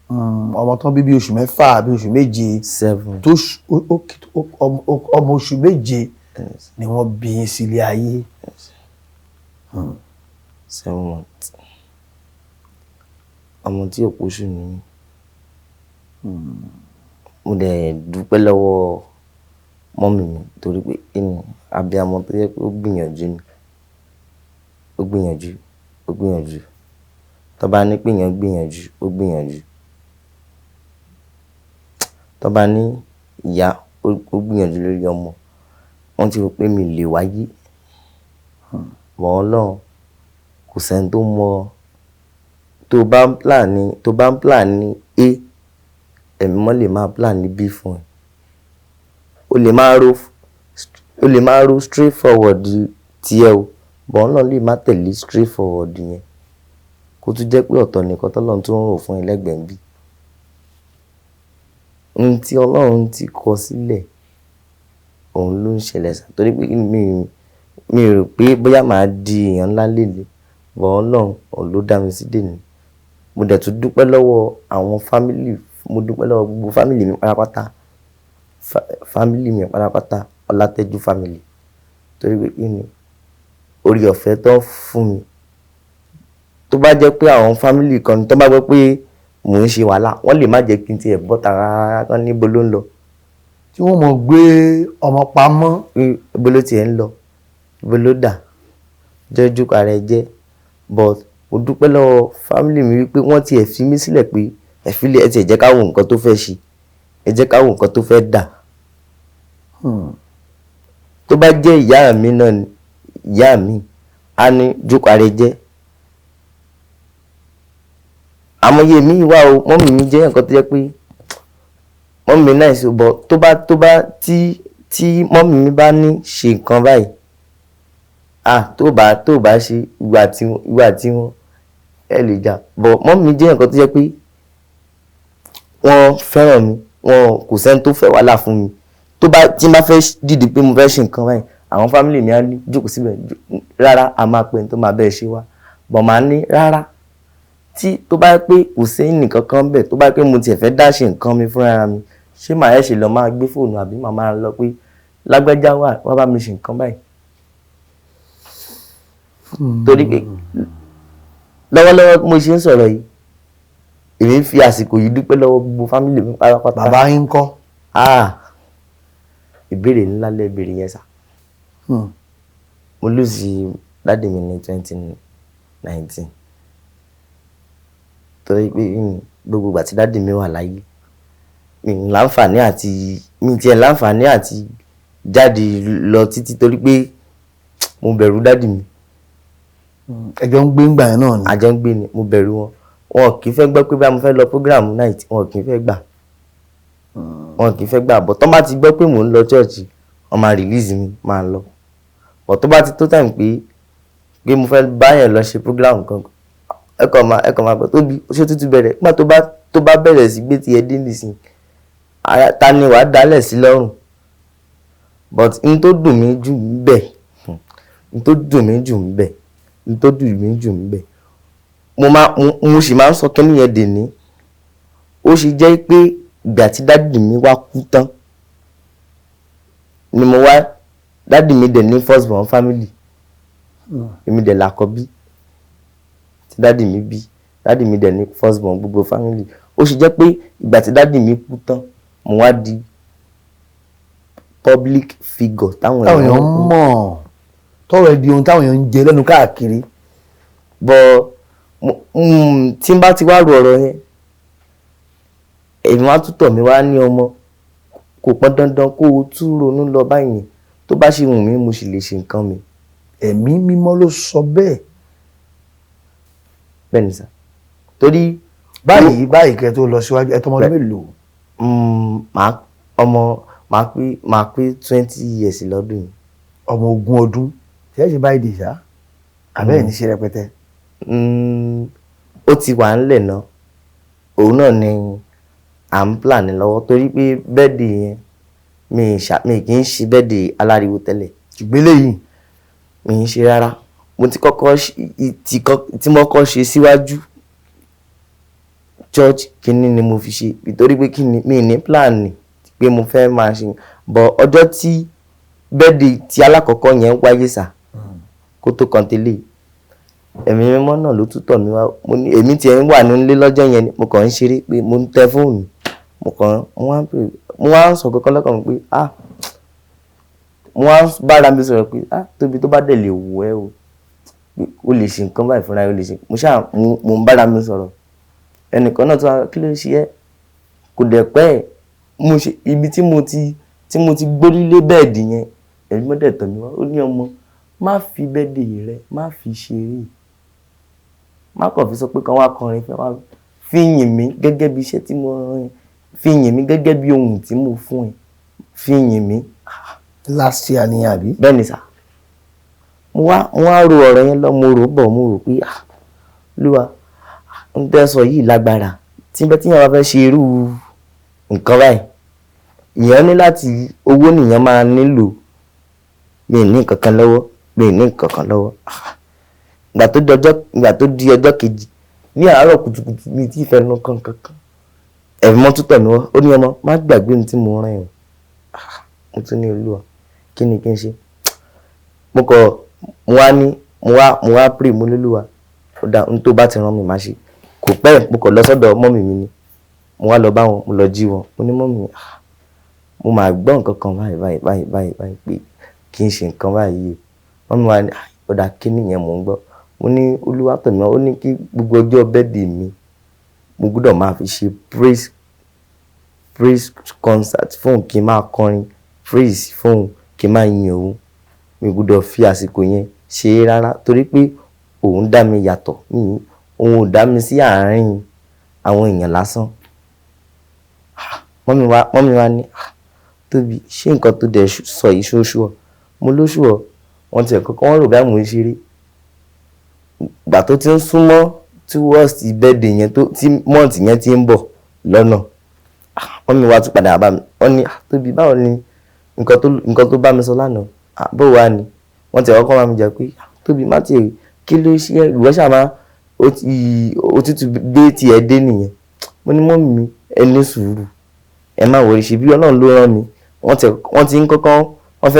ọmọ tán bí oṣù mẹ́fà bí oṣù méje 7 tó ọmọ oṣù méje ni wọ́n bí yín sílé ayé. 7 months ọmọ tí ò póṣù ní mí. Mo dẹ̀ dúpẹ́ lọ́wọ́ mọ́mì mi torí pé abiyamọ tó yẹ pé ó gbìyànjú ni ó gbìyànjú tó bá ní pé èèyàn gbìyànjú ó gbìyànjú tó bá ní ìyá ó gbìyànjú lórí ọmọ wọ́n ti rò pé mi lè wáyé wọ́n Ọlọ́run kò sẹ́ni tó mọ tó bá ń plan ní A ẹ̀mí mọ́ lè máa plan ní B fún ẹ o lè máa ro straight forward tiẹ̀ o bọ́n náà lè má tẹ̀lé straight forward yẹn kó tún jẹ́ pé ọ̀tọ̀ nìkan tọ́lọ́run tó ń rò fún ẹlẹ́gbẹ̀ẹ́ bí ohun tí Ọlọ́run ti kọ sílẹ̀ òun ló ń ṣẹlẹ̀ sá torí pé mi rò pé bóyá màá di èèyàn ńlá lélẹ̀ bọ́n Ọlọ́run òun ló dá mi sí dèní mo dẹ̀ tún dúpẹ́ lọ́wọ́ àwọn family mo dúpẹ́ lọ́wọ́ gbogbo family mi pátápátá family mi pátápátá Ọlátẹ́jú family torí pé kí ni orí ọ̀fẹ́ tó fún mi tó bá jẹ́ pé àwọn family kan tó bá gbọ́ pé mò ń ṣe wàhálà wọ́n lè má jẹ́ kí n tiẹ̀ bọ́ta rárá kan níbo ló ń lọ tí wọ́n mọ̀ gbé ọmọ pamọ́ ibo ló tiẹ̀ ń lọ ibo ló dà jẹ́jú ara ẹ jẹ́ but mo dúpẹ́ lọ́wọ́ family mi wípé wọ́n tiẹ̀ fi mí sílẹ̀ pé ẹ tiẹ̀ jẹ́ ká wo nǹkan tó fẹ́ ṣe ẹ jẹ́ ká wo nǹkan tó fẹ́ dà tó bá jẹ́ ìyá mi náà ni ìyá mi á ní jókòó ara ẹ jẹ́ àmọye mi wà o mọ́mì mi jẹ́ nǹkan tó jẹ́ pé mọ́mì mi náà ṣe bọ̀ tó bá tí mọ́mì mi bá ní ṣe nǹkan báyìí tó bá ṣe ìgbà tí wọ́n ẹ lè jà bọ̀ mọ́mì mi jẹ́ nǹkan tó jẹ́ pé wọ́n fẹ́ràn mi wọn kò sẹ́ni tó fẹ́ wàhálà fún mi tí n bá fẹ́ dìde pé mo fẹ́ ṣe nǹkan báyìí àwọn fámìlì mi á ní jókòó síbẹ̀ rárá a máa pè ní tó máa bẹ́ẹ̀ ṣe wá bọ̀ máa ní rárá tí tó bá pé kò sí nǹkan kan bẹ̀ tó bá pé mo tiẹ̀ fẹ́ dá ṣe nǹkan mi fúnra mi ṣé màá ẹ̀ ṣe lọ máa gbé fóònù àbí màá máa lọ pé lágbájá wá bá mi ṣe nǹkan báyìí. torí pé lọ́wọ́lọ́wọ́ mo ṣe ń sọ̀rọ̀ yìí èmi ń fi àsìkò yìí dúpẹ́ lọ́wọ́ gbogbo fámìlì mi pátápátá. bàbá yín kọ́. ìbéèrè ńlá lẹ́bẹ̀rẹ̀ yẹn sà. mo lose dáàdì mi ní 2019 torí pé gbogbo ìgbà tí dáàdì mi wà láyé mi tiẹ̀ láǹfààní àti jáde lọ títí torí pé mo bẹ̀rù dáàdì mi. ẹjọ́ ń gbé ńgbà yẹn náà ni. àjọ ń gbé ni mo bẹ̀rù wọn kì í fẹ́ gbọ́ pé bá mo fẹ́ lọ program night wọn kì í fẹ́ gbà bọ̀ tó bá ti gbọ́ pé mò ń lọ church wọ́n máa release mi máa lọ bọ̀ tó bá ti tó time pé mo fẹ́ báyẹn lọ ṣe program kan ẹkọ máa bọ̀ tóbi oṣù tuntun bẹ̀rẹ̀ nígbà tó bá bẹ̀rẹ̀ sí gbé tiẹ̀ dé nìsín ta ni wàá dálẹ̀ sí lọ́rùn but n tó dùn mí jù ń bẹ̀ mo sì máa ń sọ kẹ́ni yẹn dè ní ó ṣe jẹ́ pé ìgbà tí dádì mi wá kú tán ni mo wá dádì mi dẹ̀ ní first born family èmi dẹ̀ làkọ́bí tí dádì mi bí dádì mi dẹ̀ ní first born gbogbo family ó ṣe jẹ́ pé ìgbà tí dádì mi kú tán mo wá di public figure táwọn èèyàn mọ̀ tọrọ ẹ di ohun táwọn èèyàn ń jẹ lẹ́nu káàkiri. bọ́ tí n bá ti wá ro ọ̀rọ̀ yẹn èmi wá tútọ̀ mi wá ní ọmọ kò pọn dandan kó o tún ronú lọ báyìí tó bá ṣe wù mí mo sì lè ṣe nǹkan mi. ẹ̀mí mímọ́ ló sọ bẹ́ẹ̀. bẹ́ẹ̀ ni sà torí báyìí kẹ́ tó lọ síwájú ẹ tọmọdún mélòó. máa pé 20 years lọ́dún yìí. ọmọ 20 ọdún ṣe é ṣe báyìí dì sá àbẹ́ẹ̀ ní ṣe rẹpẹtẹ. ó ti wà ńlẹ̀ náà òun náà ni à ń plan lọ́wọ́ torí pé bẹ́ẹ̀dì yẹn mi kì í ṣe bẹ́ẹ̀dì aláriwo tẹ́lẹ̀. ìgbélé yìí mi ń ṣe rárá mo ti kọ́kọ́ tí mo kọ́ ṣe síwájú church kínní ni mo fi ṣe nítorí pé kínní mi ní plan ni pé mo fẹ́ máa ṣe bọ̀ ọjọ́ tí bẹ́ẹ̀dì tí alákọ̀ọ́kọ́ yẹn wáyé sà kó tó kan tẹ́lẹ̀ ẹ̀mí mímọ́ náà ló tútọ̀ mi wá èmi tiẹ̀ ń wà nílé lọ́jọ́ yẹn ni mo kàn ń ṣeré pé mo ń tẹ fóònù mo wá ń sọ kankan lọ́kàn mi pé mo wá ń bára mi sọ̀rọ̀ pé tóbi tó bá dẹ̀ lè wù ẹ́ o lè ṣe nǹkan báyìí fúnra ẹ o lè ṣe mo ń bára mi sọ̀rọ̀ ẹnìkan náà tó wá kí ló ṣe ẹ́ kò dẹ̀ pẹ́ ẹ̀ ibi tí mo ti gbórílé bẹ́ẹ̀dì yẹn ẹ̀gbọ́n dẹ̀ tọ̀ mí wá ó ní ọmọ má fi birthday rẹ má fi ṣeré má kàn fi sọ pé kan wá kọrin fẹ́ wá fi yìn mí gẹ́gẹ́ bí iṣẹ́ tí mo rán ẹ fi yìn mí gẹ́gẹ́ bí ohun tí mo fún ẹ fi yìn mí. last year ni àbí. bẹ́ẹ̀ ni sà mo wá ro ọ̀rọ̀ yẹn lọ mo rò bọ̀ mo rò pé Olúwa ń tẹ́ sọ yìí lágbára tí yẹn bá fẹ́ ṣe irú nǹkan báyìí ìyẹn ní láti owó nìyẹn máa nílò mi ní kankan lọ́wọ́ mi ní kankan lọ́wọ́ ìgbà tó di ọjọ́ kejì ní àárọ̀ kùtùkùtù mi tí ìfẹ́ nu kankan ẹ̀mí mọ́ tútọ̀ mi wá ó ní ọmọ má gbàgbé ní tí mo rán ẹ̀ mo tún ní Olúwa kí ni kí n ṣe mo wá pray mo lólúwa ó dá n tó bá ti rán mi má ṣe kò pẹ́ mo kàn lọ sọ́dọ̀ mọ́mì mi ni mo wá lọ bá wọn mo lọ jí wọn mo ní mọ́mì mo máa gbọ́ nǹkan kan báyìí pé kí n ṣe nǹkan báyìí mọ́mì wa ní ó dá kí nìyẹn mò ń gbọ́ mo ní Olúwa tọ̀ mí ó ní kí gbogbo ọjọ́ birthday mi mo gbọ́dọ̀ máa fi ṣe praise concert fóun kí n máa kọrin praise fóun kí n máa yin òun mi gbọ́dọ̀ fi àsìkò yẹn ṣe é rárá torí pé òun dá mi yàtọ̀ òun ò dá mi sí àárín àwọn èèyàn lásán. mọ́mí wa ní Tóbi ṣé nǹkan tó dẹ̀ sọ yìí ṣóṣù ọ́ mo lóṣù ọ́ wọ́n ti ẹ̀kọ́ wọ́n rò bá mò ń ṣeré ìgbà tó ti ń súnmọ́ towards birthday yẹn tí month yẹn ti ń bọ̀ lọ́nà mọ́mí wa tún padà bá mi wọ́n ní Tóbi báwo ni nǹkan tó bá mi sọ lánàá bó wà ní wọ́n ti ẹ̀kọ́ máa mi jà pé Tóbi má ti kí ló ṣe ìwọ ṣàmá òtútù dé tiẹ̀ dé nìyẹn mo ní mọ́mí mi ẹ ní sùúrù ẹ má wọrí ṣe bí Ọlọ́run ló rán mi wọ́n ti ń kọ́kọ́ wọ́n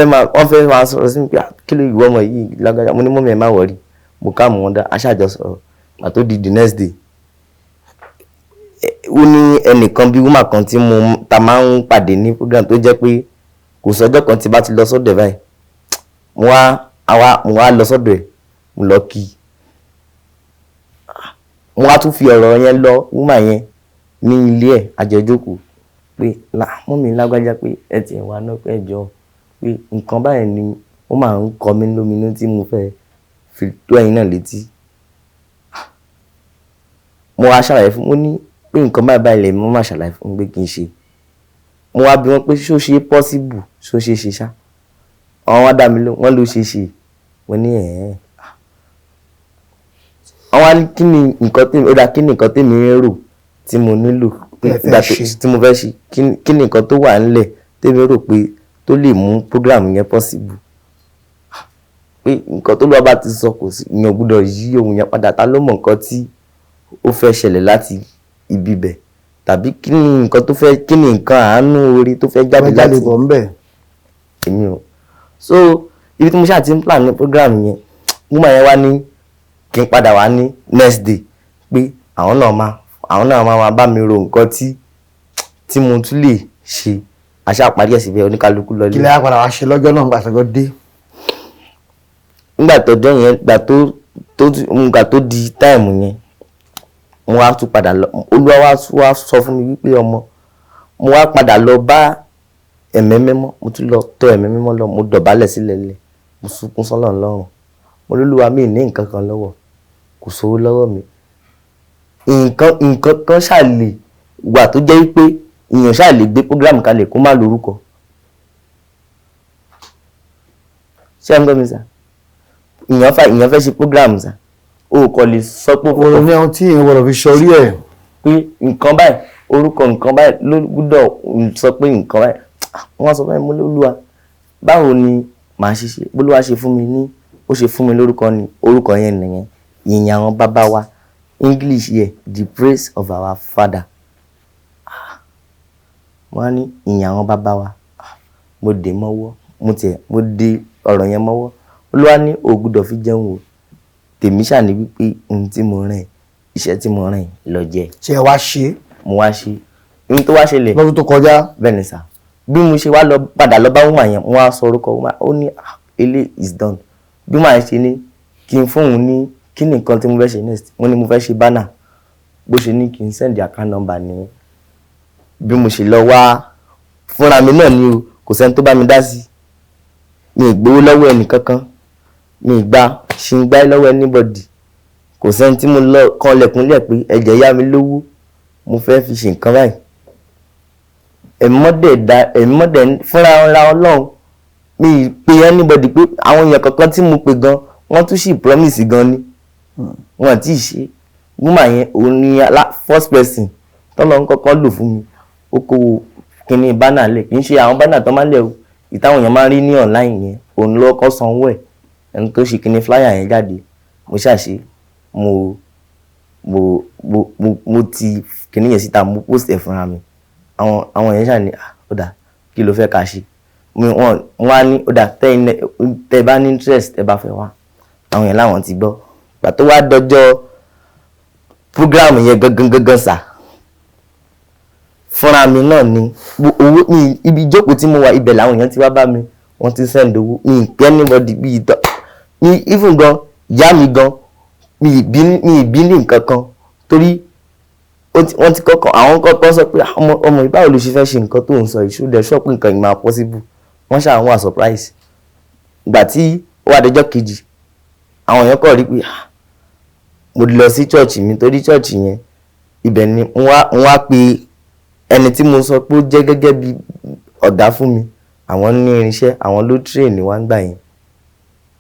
fẹ́ máa sọ̀rọ̀ sí mi pé kí ló ìwọ ọmọ yìí lágbájá mo ní mọ́mí ẹ má wọrí mo ká mọ̀ wọ́n dá aṣáájọ sọ̀rọ̀ gbà tó di the next day ó ní ẹnìkan bí woman kan tí ta máa ń pàdé ní program tó jẹ́ pé kò sọ́jọ́ kan tí bá ti lọ sọ́dọ̀ báyìí mo wá lọ sọ́dọ̀ ẹ̀ mo lọ kí mo wá tún fi ọ̀rọ̀ yẹn lọ woman yẹn ní ilé ẹ̀ àjọjókòó pé mọ́mí lágbájá pé ẹ ti wà náà pé ẹjọ́ pé nǹkan báyìí ni ó máa ń kọ mí lóminú tí mo fẹ́ fi tó ẹ̀yin náà létí. mo wá ṣàlàyé fún mo ní pé nǹkan báyìí lè mo máa ṣàlàyé fún pé kí n ṣe mo wá bi wọ́n pé ṣó ṣe possible ṣó ṣe ṣe ṣá àwọn wá dá mi lóhùn wọ́n ló ṣe ṣe mo ní àwọn wá ní kí ni nǹkan tèmi ń rò tí mo nílò tí mo fẹ́ ṣe kí ni nǹkan tó wà nílẹ̀ tèmi rò pé tó lè mú program yẹn possible pé nǹkan tó lọ́ọ́ bá ti sọ kò sí ìyẹn gbọ́dọ̀ yí ohun yẹn padà ta ló mọ̀ nǹkan tí ó fẹ́ ṣẹlẹ̀ láti ibi bẹ̀ tàbí kí ni nǹkan àánú orí tó fẹ́ jáde láti èmi o so ibi tí mo ṣáà ti ń plan ní program yẹn woman yẹn wá ní kí n padà wá ní next day pé àwọn náà máa bá mi ro nǹkan tí mo tún lè ṣe àṣà àparí ẹ̀sìn bẹ́ẹ̀ oníkálukú lọ lé. kí lè á padà wá ṣe lọ́jọ́ náà nígbà tó dé. nígbà tọ́jọ́ yẹn nígbà tó di táìmù yẹn mo wá tún padà lọ Olúwa wá sọ fún mi wípé ọmọ mo wá padà lọ bá ẹ̀mẹ́ mímọ́ mo tún lọ tọ̀ ẹ̀mẹ́ mímọ́ lọ mo dọ̀bálẹ̀ sílẹ̀ lẹ̀ mo sunkún sọ́lọ́run lọ́rùn mo lólúwa mi ní nǹkan kan lọ́wọ́ kò sówó lọ́wọ́ mi nǹkan kan ṣàlè wà tó jẹ́ wípé èèyàn ṣàlè gbé program kalẹ̀ kó má lórúkọ ṣé ẹ ń gbọ́ mi sà èèyàn fẹ́ ṣe program sà o kò lè sọ pé òun ní ohun tí èèyàn gbọ́dọ̀ fi sọrí ẹ̀ pé nǹkan báyìí orúkọ nǹkan báyìí ló gbọ́dọ̀ sọ pé nǹkan báyìí wọ́n sọ fún mi lólúwa báwo ni màá ṣe bólúwa ṣe fún mi ní ó ṣe fún mi lórúkọ ni orúkọ yẹn nìyẹn ìyìn àwọn bàbá wa English yẹ the praise of our father wọ́n ní ìyìn àwọn bàbá wa mo dé mọ́wọ́ mo dé ọ̀rọ̀ yẹn mọ́wọ́ Olúwa ní o gbọ́dọ̀ fi jẹun o tèmi ṣàní wípé ohun tí mo rìn iṣẹ́ tí mo rìn lọ jẹ. ṣé ẹ wá ṣe. mo wá ṣe ohun tó wá ṣẹlẹ̀ lọ́dún tó kọjá. bẹ́ẹ̀ ni sà bí mo ṣe wá lọ padà lọ bá woman yẹn mo wá sọ orúkọ woman ó ní ele is done bí woman ṣe ní kí n fóun ní kí ni nǹkan tí mo fẹ́ ṣe next mo ní mo fẹ́ ṣe banner bó ṣe ní kí n send account number ní bí mo ṣe lọ wá fúnra mi náà ni o kò sẹ́ni tó bá mi dá sí mi ì gbowó lọ́wọ́ ẹnì kankan, mi ì gba ṣìngbá lọ́wọ́ anybody. Kò sẹ́ni tí mo lọ kan lẹ̀kúnlẹ̀ pé ẹ̀jẹ̀ yá mi lówó mo fẹ́ fi ṣe nǹkan báyìí. Ẹ̀mí mọ́dẹ̀ fúnra ra Ọlọ́run, mi ì pe anybody pé àwọn èèyàn kankan tí mo pe gan wọ́n tún sì promise gan ni wọ́n àti ṣe. Woman yẹn òun ni first person tọ́lọ́ ń kọ́kọ́ lò fún mi. Ó kó kíní bánà lẹ̀, kì í ṣe àwọn bánà tó máa ń lẹ̀ o, ìtàwọn èèyàn máa ń rí ní online yẹn, òun ló kọ́ sanwó ẹ̀. Ẹni tó ṣe kíní flyer yẹn jáde, mo ṣàṣe mo ti kíní yẹn síta, mo post ẹ̀ fúnra mi. Àwọn yẹn ṣàní ó dà kí ló fẹ́ ká ṣe. Wọ́n á ní ó dà tẹ́ bá ní interest tẹ́ bá fẹ́ wá. Àwọn yẹn láwọn ti gbọ́. Gbà tó wá dọjọ́ program yẹn gangan sà, fúnra mi náà ni owó ní ibi ìjókòó tí mo wà, ibẹ̀ làwọn èèyàn ti wá bá mi, wọ́n ti send owó. Mi ì pẹ́ anybody bí ìtọ́ ní even gan ìyá mi gan mi ì bí ní nǹkan kan torí wọ́n ti kọ́kọ́ àwọn kọ́kọ́ sọ pé ọmọ ìbáwò ló ṣe fẹ́ ṣe nǹkan tó ń sọ ìṣúdẹ̀ ṣọ́ọ̀pù nǹkan ìmọ̀ possible. Wọ́n ṣàwọn wà surprise. Ìgbà tí ó wà dọjọ́ kejì àwọn èèyàn kọ̀ rí pé mo lọ sí church mi torí church yẹn ibẹ̀ ni wọ́n wá pe ẹni tí mo sọ pé ó jẹ́ gẹ́gẹ́ bí ọ̀gá fún mi. Àwọn ní irinṣẹ́, àwọn ló train wá ńgbà yẹn.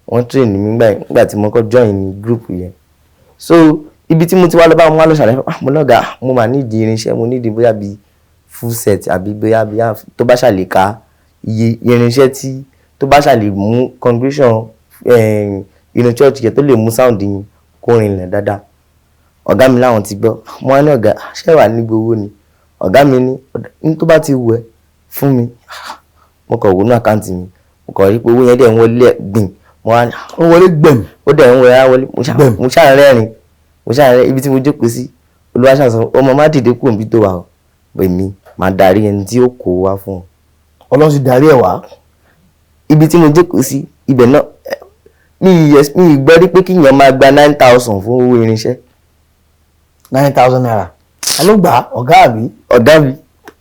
Wọ́n train mi ńgbà tí mo kọ́ join ní group yẹn. So ibi tí mo ti wá lọ bá wọn wá lọ ṣàlàyé mo lọ́gà mo máa nídìí irinṣẹ́, mo nídìí bóyá bí full set àbí bóyá tó bá ṣàlè ká iye irinṣẹ́ tí tó bá ṣàlè mú congregation inú church yẹn tó lè mú sound yín kó rinlẹ̀ dáadáa. Ọ̀gá mi láwọn ti gbọ́. Mo wá ní ọ̀gá ṣé wà ní gbowó ni. Ọ̀gá mi ní tó bá ti wù ẹ́ fún mi. Mo kọ̀ wọnú àkáǹtì mi, mo kọ̀ rí pé owó yẹn dẹ̀ ń wọlé gbìn. Mo wá ní ó wọlé gbẹ̀m. ó dẹ̀ ń wọlé mo ṣàrẹ́rìn ibi tí mo jókòó sí. Olúwa ṣàṣọ ọmọ má dìde kúrò níbi tó wà o, èmi máa darí ẹni tí ó kó wá fún ọ. Ọlọ́run sì darí ẹ̀ wá. Ibi tí mo jókòó sí ibẹ̀ náà mi ì gbọ́ rí pé kíyàn máa gba 9,000 fún owó irinṣẹ́. 9,000 naira. Ta ló gbà? Ọ̀gá àbí?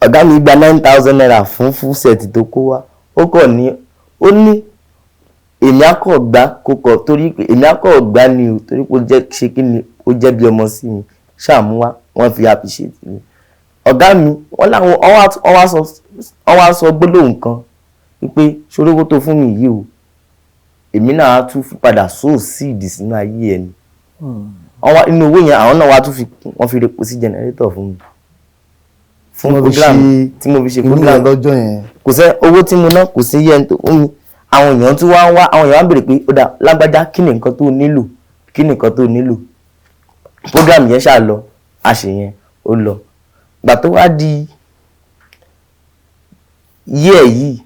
Ọ̀gá mi gba 9,000 naira fún full set tó kó wá. Ó ní èmi akọ̀ gbá kókọ̀ torí pé èmi akọ̀ gbá ni o torí pé ó jẹ́ ṣe kí ni ó jẹ́ bí ọmọ sí mi ṣàmúwá wọ́n fi appreciate mi. Ọ̀gá mi wọ́n láwọn ọwá sọ gbólóhùn kan wípé ṣoríwó tó fún mi yìí o èmi náà á tún fi padà sow seed sínú ayé ẹni. Inú owó yẹn àwọn náà wá tún wọ́n fi repo sí generator fún mi. Fún program tí mo fi ṣe program lọ́jọ́ yẹn. Kò sẹ́ owó tí mo ná kò sí yẹn tó fún mi. Àwọn èèyàn tún wá àwọn èèyàn á béèrè pé ó dà lágbájá kí ni nǹkan tó nílò. Program yẹn ṣáà lọ, àṣẹ yẹn ó lọ. Ìgbà tó wá di year yìí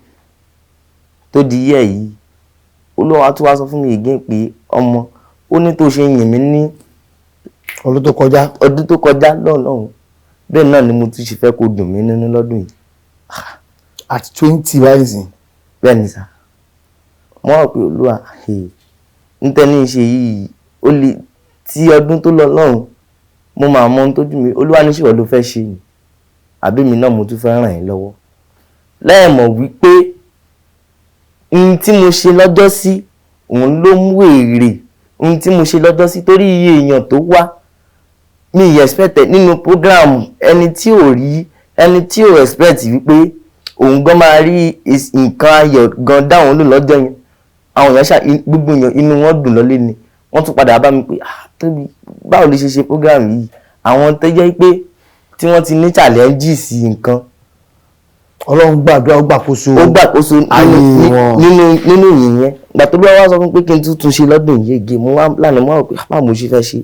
Olúwa tún wá sọ fún mi again pé ọmọ ó ní tó ṣe yìn mí ní ọdún tó kọjá lọ́hùn bẹ́ẹ̀ náà ni mo tún ṣe fẹ́ kó dùn mí nínú lọ́dún yìí. At 20 báyìí. Bẹ́ẹ̀ ni sà. Mo rò pé Olúwa ń tẹ́ni ṣe yìí ó lè tí ọdún tó lọ lọ́hùn mo máa mọ ohun tó dùn mí. Olúwa ní ṣèwọ́ ló fẹ́ ṣe ni àbí mi náà mo tún fẹ́ ràn yín lọ́wọ́. Lẹ́ẹ̀mọ̀ wípé ohun tí mo ṣe lọ́jọ́ sí òun ló mú èrè ohun tí mo ṣe lọ́jọ́ sí torí iye èèyàn tó wá mi expect nínú program ẹni tí ò expect wípé òun gan máa rí nǹkan ayọ̀ gan dáhùn lò lọ́jọ́ yẹn. Àwọn èèyàn gbogbo èèyàn inú wọn dùn lọ́lé ni wọ́n tún padà bá mi pé Tóbi báwo lè ṣe program yìí. Àwọn tó jẹ́ pé tí wọ́n ti ní challenge sí nǹkan Ọlọ́run gbàdúrà ó gbàkóso nínú ìyẹn. Ìgbà tó bá wá sọ fún pé kí n tún ṣe lọ́dún yìí gé mo wá lánàá mo rò pé báwo mo ṣe fẹ́ ṣe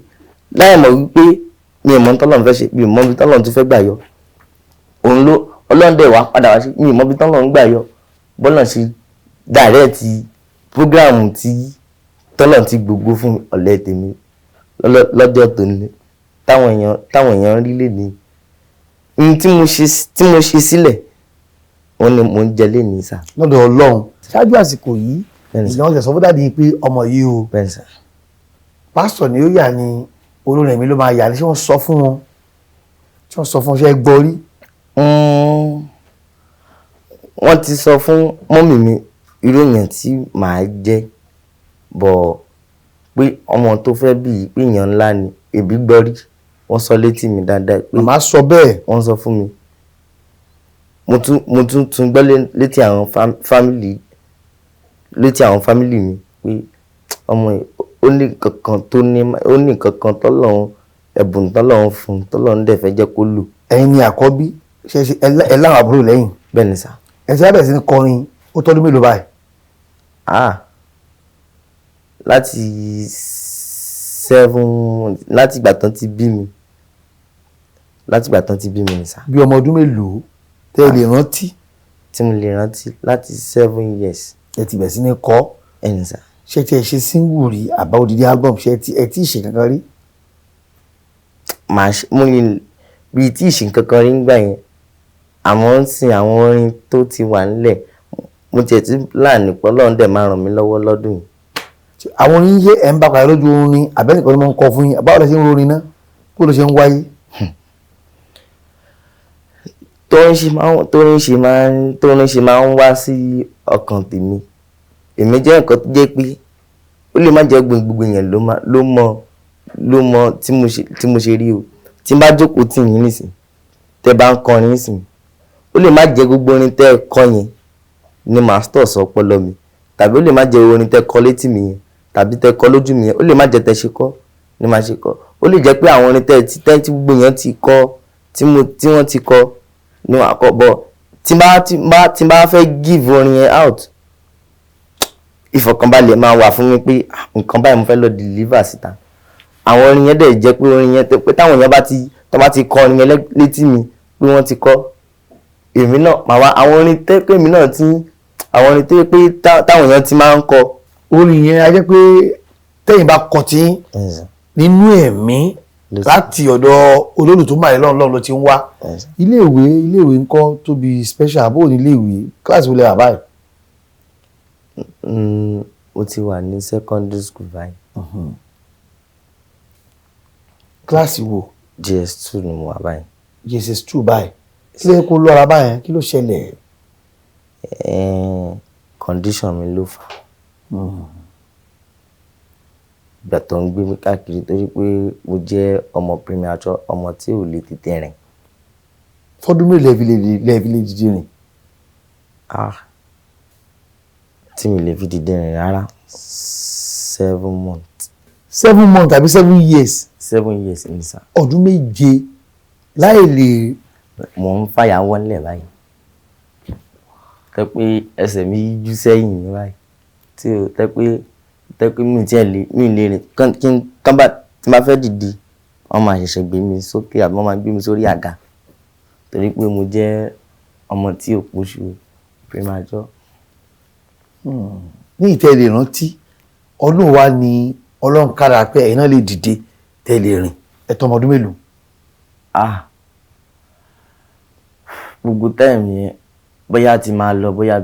láì mọ̀ wípé mi ò mọ̀ tọ́lọ́run fẹ́ ṣe mi ò mọ̀ bí tọ́lọ́run tún fẹ́ gbà yọ. Ọlọ́run dẹ̀ wá padà wá sí mi ò mọ̀ bí tọ́lọ́run gbà yọ. Bọ́lá ṣe direct program tí tọ́lọ́run ti gbogbo fún ọ̀lẹ́ tèmi lọ́jọ́ tó ní táwọn èèyàn rí lè ní. Ohun tí mo ṣe sílẹ̀ wọ́n ní mò ń jẹ lé ní sà. Lọ́dọ̀ Ọlọ́run ṣáájú àsìkò yìí ìyàwó ṣe sọ fún dáàdi pé ọmọ yìí o pásítọ̀ ni ó yà ní olórin ẹ̀mí ló máa yà ní ṣé wọ́n sọ fún wọn ṣe gbọ́ rí. Wọ́n ti sọ fún mọ́mì mi irú èèyàn tí màá jẹ́ bọ̀ pé ọmọ tó fẹ́ bí pé èèyàn ńlá ni èbí gbọ́ rí wọ́n sọ létí mi dáadáa pé màmá sọ bẹ́ẹ̀. wọ́n sọ fún mi mo tún gbọ́ létí àwọn fámìlì mi pé ọmọ yìí ó ní kankan tọ́lọ́run ẹ̀bùn tọ́lọ́run fún tọ́lọ́run dẹ̀ fẹ́ jẹ́ kó lò. ẹ̀yin ni àkọ́bí ẹ láwọn àbúrò lẹ́yìn. bẹ́ẹ̀ ni sà. ẹ ti bẹ̀rẹ̀ sí ní kọrin ó tọ́dún mélòó báyìí. láti ìgbà tán ti bí mi ni sà. bí ọmọ ọdún mélòó tẹ́ ẹ lè rántí. tí mo lè rántí láti 7 years. ẹ ti bẹ̀rẹ̀ sí ní kọ. ẹni sà. ṣé tí ẹ ṣe single rí àbá odidi album ṣé ẹ tí ì ṣe kankan rí. mo lè bí tí ì ṣe kankan rí nígbà yẹn àmọ́ ń sin àwọn orin tó ti wà nílẹ̀ mo tiẹ̀ ti láàánú pé Ọlọ́run dẹ̀ máa ràn mí lọ́wọ́ lọ́dún yìí. àwọn orin yé ẹ̀ ń bá pàdé lójú orin àbẹ́nìkan ni mo ń kọ fún yín báwo lẹ ṣe ń rorin náà bó ló ṣe ń wáyé. tórin ṣe máa ń wá sí ọkàn tèmi èmi jẹ́ nǹkan tó jẹ́ pé ó lè má jẹ́ gbogbo èèyàn ló mọ tí mo ṣe rí o tí n bá jókòó tì yín nísìn tẹ́ bá ń kọrin nísìn ó lè má jẹ́ gbogbo orin tẹ́ kọ yẹn ni master sọ ọpọlọ mi tàbí ó lè má jẹ́ orin tẹ́ kọ létí mi yẹn tàbí tẹ́ kọ lójú mi yẹn ó lè má jẹ́ tẹ́ ṣe kọ ni màá ṣe kọ ó lè jẹ́ pé àwọn orin tẹ́ tí gbogbo èèyàn ti kọ tí wọ́n ti kọ ni wọ́n á kọ bọ̀ tí n bá fẹ́ give orin yẹn out ìfọ̀kànbalẹ̀ máa wà fún mi pé nǹkan báyìí mo fẹ́ lọ deliver síta àwọn orin yẹn dẹ̀ jẹ́ pé orin yẹn pé táwọn èèyàn bá ti kọ orin yẹn létí mi pé wọ́n ti kọ èmi náà màá wá àwọn orin tẹ́ pé èmi náà àwọn orin tẹ́ pé táwọn èèyàn ti máa ń kọ. orin yẹn a jẹ́ pé tẹ́yìn bá kọ tí nínú ẹ̀mí láti ọ̀dọ̀ olólùtúmọ̀ lọ́run ló ti ń wá. iléèwé ń kọ́ tóbi special bó ní iléèwé kíláàsì wọlé àbáyé. mo ti wà ní secondary school báyìí. kíláàsì wo. JS2 ni mo wà báyìí. JS2 báyìí kí ló kó lọ́ra báyẹn kí ló ṣẹlẹ̀. condition mi ló fà ìgbà tó ń gbé mi káàkiri torí pé mo jẹ́ ọmọ premature ọmọ tí ò lè tètè rìn. fọdún mélòó lẹ́ẹ̀fi lè dìde rìn. tí mi lè fi dìde rìn rárá 7 months. 7 months tàbí 7 years. 7 years ní sà. ọdún méje láì lè. mo ń fàyà wọlé báyìí tẹ́ pé ẹsẹ̀ mi yíjú sẹ́yìn ní báyìí tí o tẹ́ pé mi lè rìn kán bá tí máa fẹ́ dìde wọ́n máa ṣẹ̀ṣẹ̀ gbé mi sókè àbí wọ́n máa gbé mi sórí àga torí pé mo jẹ́ ọmọ tí ò pọ̀ṣù premature. ní ìtẹ́lẹ̀ rántí ọdún wa ni Ọlọ́run kára pé ẹ̀yin náà lè dìde tẹ́lẹ̀ rìn ẹ̀tọ́ ọmọ ọdún mélòó. gbogbo táìmù yẹn bóyá ti máa lọ bóyá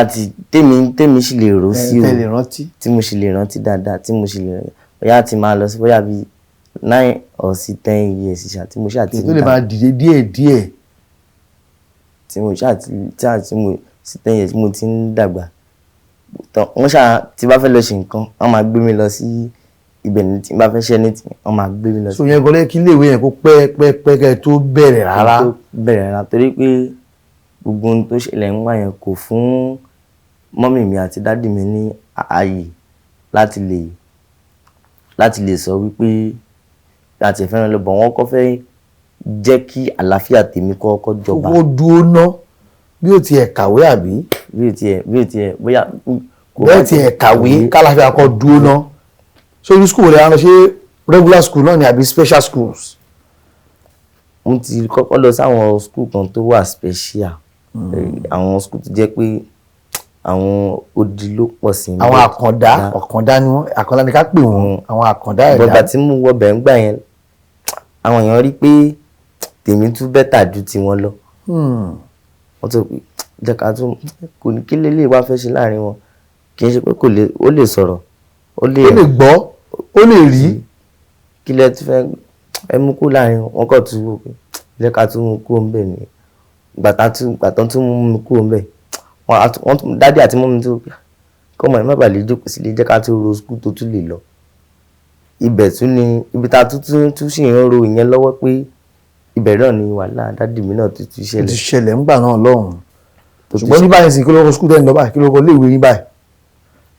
ti tèmi sì lè rò sí o tí mo sì lè rántí dáadáa tí mo sì lè bóyá ti máa lọ sí bóyá bí 9 or 10 years ṣá tí mo ṣáà ti tó lè máa dìde díẹ̀díẹ̀ tí mo ṣáà ti mo sí 10 years mo ti ń dàgbà wọ́n ṣáà tí bá fẹ́ lọ ṣe nǹkan wọ́n máa gbé mi lọ sí ibẹ̀ ní tí bá fẹ́ ṣe ní tí wọ́n máa gbé mi lọ sí. so yẹn gọlẹ́ kí iléèwé yẹn kó pẹ́ kẹ́ tó bẹ̀rẹ̀ rárá. Torí pé gbogbo ohun tó ṣẹlẹ̀ ń wá yẹn kò fún mọ́mì mi àti dádì mi ní ààyè láti lè sọ wípé láti fẹ́ràn lọ́bọ̀ wọn kọ́ fẹ́ jẹ́ kí àlàáfíà tèmi kọ́kọ́ jọba. ó dúró ná bí ó tiẹ̀ kàwé àbí. bí ó tiẹ̀ bóyá. bẹ́ẹ̀ tiẹ̀ kàwé kálàáfíà kọ́ dúró ná. sórí school rẹ̀ á lọ ṣe regular school náà ni àbí special schools. mo ti kọ́kọ́ lọ sáwọn school kan tó wà special àwọn school tó jẹ́ pé àwọn odi ló pọ̀ sí. àwọn àkàndá ni wọ́n àkàndá ni ká pè wọ́n àwọn àkàndá ẹ̀dá. bọ́gbà tí mo wọ bẹ̀ ń gbà yẹn àwọn èèyàn rí pé tèmi tún bẹ́tà ju tiwọn lọ. wọ́n tó pé jẹ́ ká tún kò ní kí lélẹ̀ wá fẹ́ ṣe láàrin wọn kì í ṣe pé ó lè sọ̀rọ̀ ó lè gbọ́ ó lè rí. kí lẹ ti fẹ́ ẹ mú kó láàrin wọn kọ́ tún wò pé jẹ́ ká tún mú kó ń bẹ̀ ni gbàtàn tún mú mi kúrò ńbẹ̀ wọ́n tún dádì àti mọ́mí tó kọ́mọ ẹ̀ má bàa lè jókòó sílé jẹ́ ká tó ro skul tó tún lè lọ ibẹ̀ tún ni ibi tá a tún sì ń ro ìyẹn lọ́wọ́ pé ibẹ̀ náà ni wàhálà dádì mi náà tuntun ṣẹlẹ̀. ti ṣẹlẹ̀ ńgbà náà lọ́hùn ṣùgbọ́n ní báyìí sí kí ló kọ skul tẹ́ ń lọ báyìí kí ló kọ léèwé yín báyìí.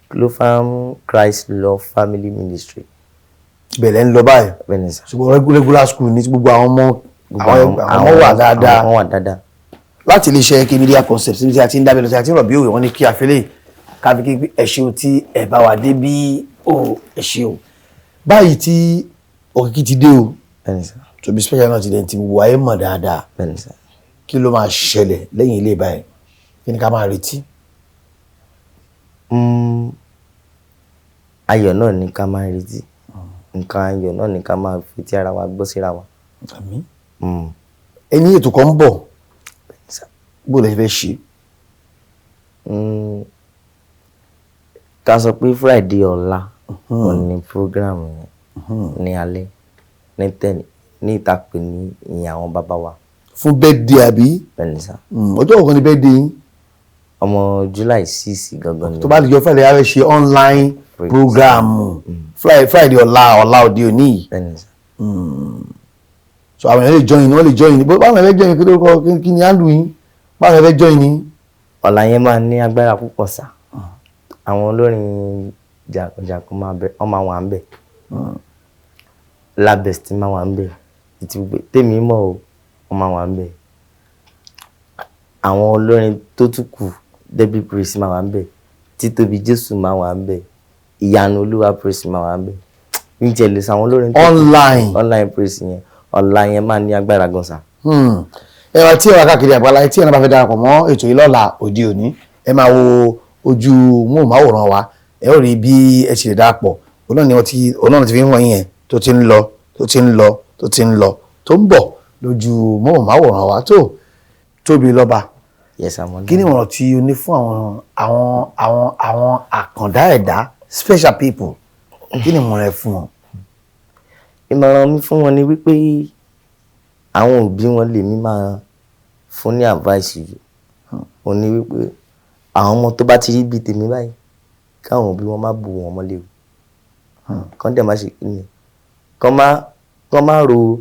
Clofam Christ Love Family Ministry. bẹ̀rẹ̀ ń lọ báyìí bẹ́ẹ̀ni sà. ṣùgbọ́n regular school ní gbogbo àwọn ọmọ wà dáadáa. àwọn wà dáadáa. láti iléeṣẹ́ AK Media Concepts níbi tí a ti ń dábẹ́ lọ sí àti rọ̀bí òwe wọn ní kí a fẹ́lẹ́ káfí kí ẹ ṣeun tí ẹ bá wà dé bí ẹ ṣeun. báyìí tí òkìkí ti dé o bẹ́ẹ̀ni sà. Tobi Special náà ti dẹ̀ ti wà ẹ́ mọ̀ dáadáa bẹ́ẹ̀ni sà. kí ló máa ṣẹlẹ̀ lẹ́yìn ilé báyìí kí ni ká máa retí. ayọ̀ náà ni ká máa retí nǹkan ayọ̀ náà ni ká máa fi ti ara wa gbọ́ síra wa. àmín. ẹni ètò kan ń bọ̀ bó lè fẹ́ ṣe. ká sọ pé Friday ọ̀la òun ni program yẹn ní alẹ́ ní 10 ní ìtàpé ní ìyẹn àwọn bàbá wa. fún birthday àbí. bẹ́ẹ̀ni sà. ọjọ́ òkan ni birthday yín. ọmọ July 6 gangan ni. tó bá lè jọ Friday a fẹ́ ṣe online program Friday ọ̀la òde òní. bẹ́ẹ̀ni sà. so àwọn èèyàn lè join wọ́n lè join báwọn èèyàn fẹ́ join kí ló kọ kí ni handle yín báwọn èèyàn fẹ́ join ní. ọ̀la yẹn máa ní agbára púpọ̀ sà. àwọn olórin jàkùjàkùn máa wà ń bẹ̀. Labest máa wà ń bẹ̀ tèmi mọ̀ o wọ́n máa wà ń bẹ̀. àwọn olórin tó tún kù Debbie Praise máa wà ń bẹ̀. Títóbi Jésù máa wà ń bẹ̀. Ìyanu Olúwa Praise máa wà ń bẹ̀. níjẹ̀lẹ̀ sàwọn olórin tó online Praise yẹn ọ̀la yẹn máa ní agbára gan sa. ẹ̀rọ tí ẹ̀rọ káàkiri àgbáláyé tí ẹ̀rọ bá fẹ́ darapọ̀ mọ́ ètò yìí lọ́la òde òní ẹ máa wo ojú móhùnmáwòrán wa ẹ ó rí bí ẹ ṣe lè darapọ̀ òun náà ti fi ń wọ̀nyí yẹn tó ti ń lọ tó ń bọ̀ lójú móhùnmáwòrán wa tó Tóbi Lọ́ba. Yes, I'm kí ni ìmọ̀ràn tí o ní fún àwọn àkàndá ẹ̀dá special people kí ni ìmọ̀ràn ẹ fún wọn. ìmọ̀ràn mi fún wọn ni wípé àwọn òbí wọn lèmi máa fún ní advice yìí ó ní wípé àwọn ọmọ tó bá ti rí bíi tèmi báyìí káwọn òbí wọn má bù wọn mọ́lẹ̀ o kán dẹ̀ má ṣe kí ni kán má ro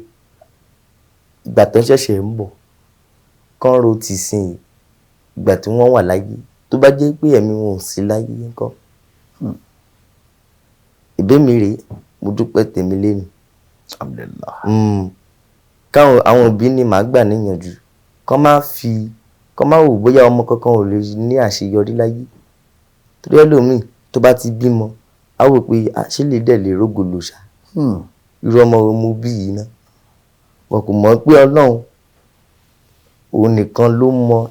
ìgbà tó ṣẹ̀ṣẹ̀ ń bọ̀ kán ro ti sìn ìgbà tí wọ́n wà láyé tó bá jẹ́ pé ẹ̀mí wọn ò sí láyé nǹkan ìbémi rèé mo dúpẹ́ tèmi lẹ́nu. káwọn àwọn òbí ni màá gbà níyànjú kán má wò bóyá ọmọ kankan ò lè ní àṣeyọrí láyé torí ẹlòmíì tó bá ti bímọ á wò pé ṣé lè dẹ̀ lè rógò lò ṣá irú ọmọ wo mo bí yìí náà wọn kò mọ̀ pé Ọlọ́run òun nìkan ló mọ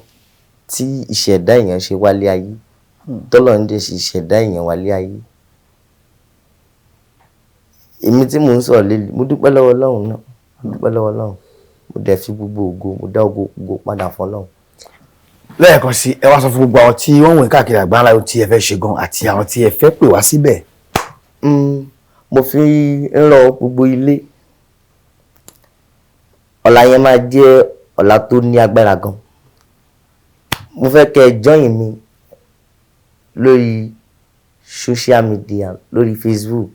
tí ìṣẹ̀dá èèyàn ṣe wálé ayé tọ́lọ́run dẹ̀ ṣe ìṣẹ̀dá èèyàn wálé ayé. èmi tí mò ń sọ̀rọ̀ lélẹ̀ mo dúpẹ́ lọ́wọ́ Ọlọ́run náà mo dúpẹ́ lọ́wọ́ Ọlọ́run mo dẹ̀ fi gbogbo ògo mo dá ògo padà fún Ọlọ́run. lẹ́ẹ̀kan sí ẹ wá sọ fún gbogbo àwọn tí wọ́n wọ̀nyí káàkiri àgbáńlá ohun tí ẹ fẹ́ ṣe gan àti àwọn tí ẹ fẹ́ pè wá síbẹ̀. mo fi ń rọ gbogbo ilé ọ̀la yẹn máa jẹ́ ọ̀la tó ní agbára gan. mo fẹ́ kẹ́ ẹ join mi lórí social media lórí Facebook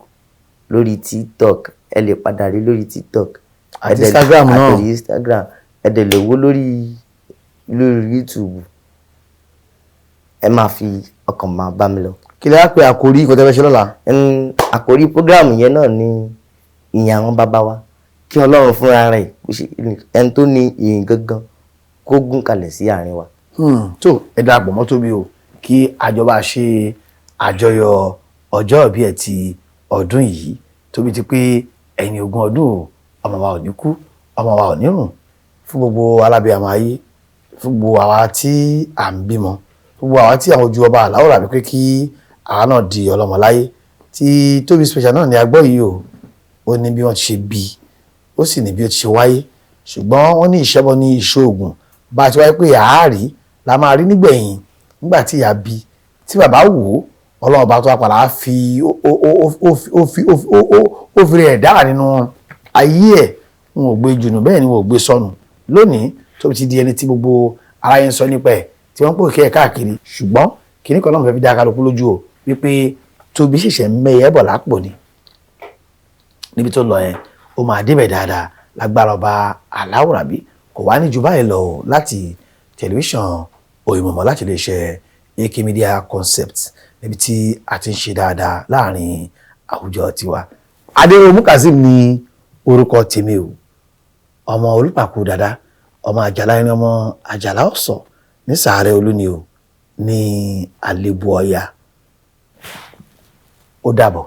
lórí TikTok ẹ lè padà rí lórí TikTok àti Instagram náà àti Instagram ẹ dẹ̀ lè wo lórí YouTube ẹ máa fi ọkàn máa bá mi lọ. kí lè á pe àkórí ìkọ́tẹ́ fẹ́ ṣe lọ́la. àkórí program yẹn náà ni ìyìn àwọn bàbá wa kí Ọlọ́run fúnra rẹ̀ ẹni tó ní ìyìn gangan kó gún kalẹ̀ sí àárín wa. tó ẹ darapọ̀ mọ́ Tóbi o kí àjọba ṣe àjọyọ̀ ọjọ́ ìbí ẹ̀ ti ọdún yìí Tóbi ti pé ẹni ogún ọdún o ọmọ wa ò ní kú ọmọ wa ò ní rùn fún gbogbo alábíàmọ ayé fún gbogbo àwa tí à ń bímọ fún gbogbo àwa tí àwọn ojú ọba àláwọ̀ rà pé kí àwa náà di ọlọ́mọ láyé tí Tóbi Special náà ní agbọ́ yìí o ó ní bí wọ́n ti ṣe bí ó sì ní bí ó ti ṣe wáyé ṣùgbọ́n wọ́n ní ìṣẹ́bọ ní ìṣòògùn bá a ti wáyé pé àárí la máa rí nígbẹ̀yìn nígbà tí ìyá bí tí bàbá wò ó Ọlọ́run bá tó wá padà fi ó fi rẹ̀ dára nínú ayé ẹ̀ wọn ò gbé jùnú bẹ́ẹ̀ ni wọn ò gbé sọnù lónìí tó ti di ẹni tí gbogbo ara yẹn sọ nípa ẹ̀ tí wọ́n pò kí ẹ̀ káàkiri ṣùgbọ́n kìíní kan náà fẹ́ fi dá kálukú lójú o wípé Tóbi ṣẹ̀ṣẹ̀ ń mẹ́yẹ́ bọ̀ lápò ni níbi tó lọ yẹn ó máa débẹ̀ dáadáa lágbára ọba Aláwùrà bí kò wá ní ju báyìí lọ láti tẹlifíṣàn Oyinmomo láti lè ṣe AK Media Concept níbi tí a ti ń ṣe dáadáa láàrin àwùjọ tiwa. Adéròmú Kazeem ní orúkọ tèmi o ọmọ Olúpàkú dada ọmọ Àjàlá ẹni ọmọ Àjàlá Ọ̀sọ̀ ní Sàárẹ̀ Olúni o ní Àlébù Ọya ó dàbọ̀.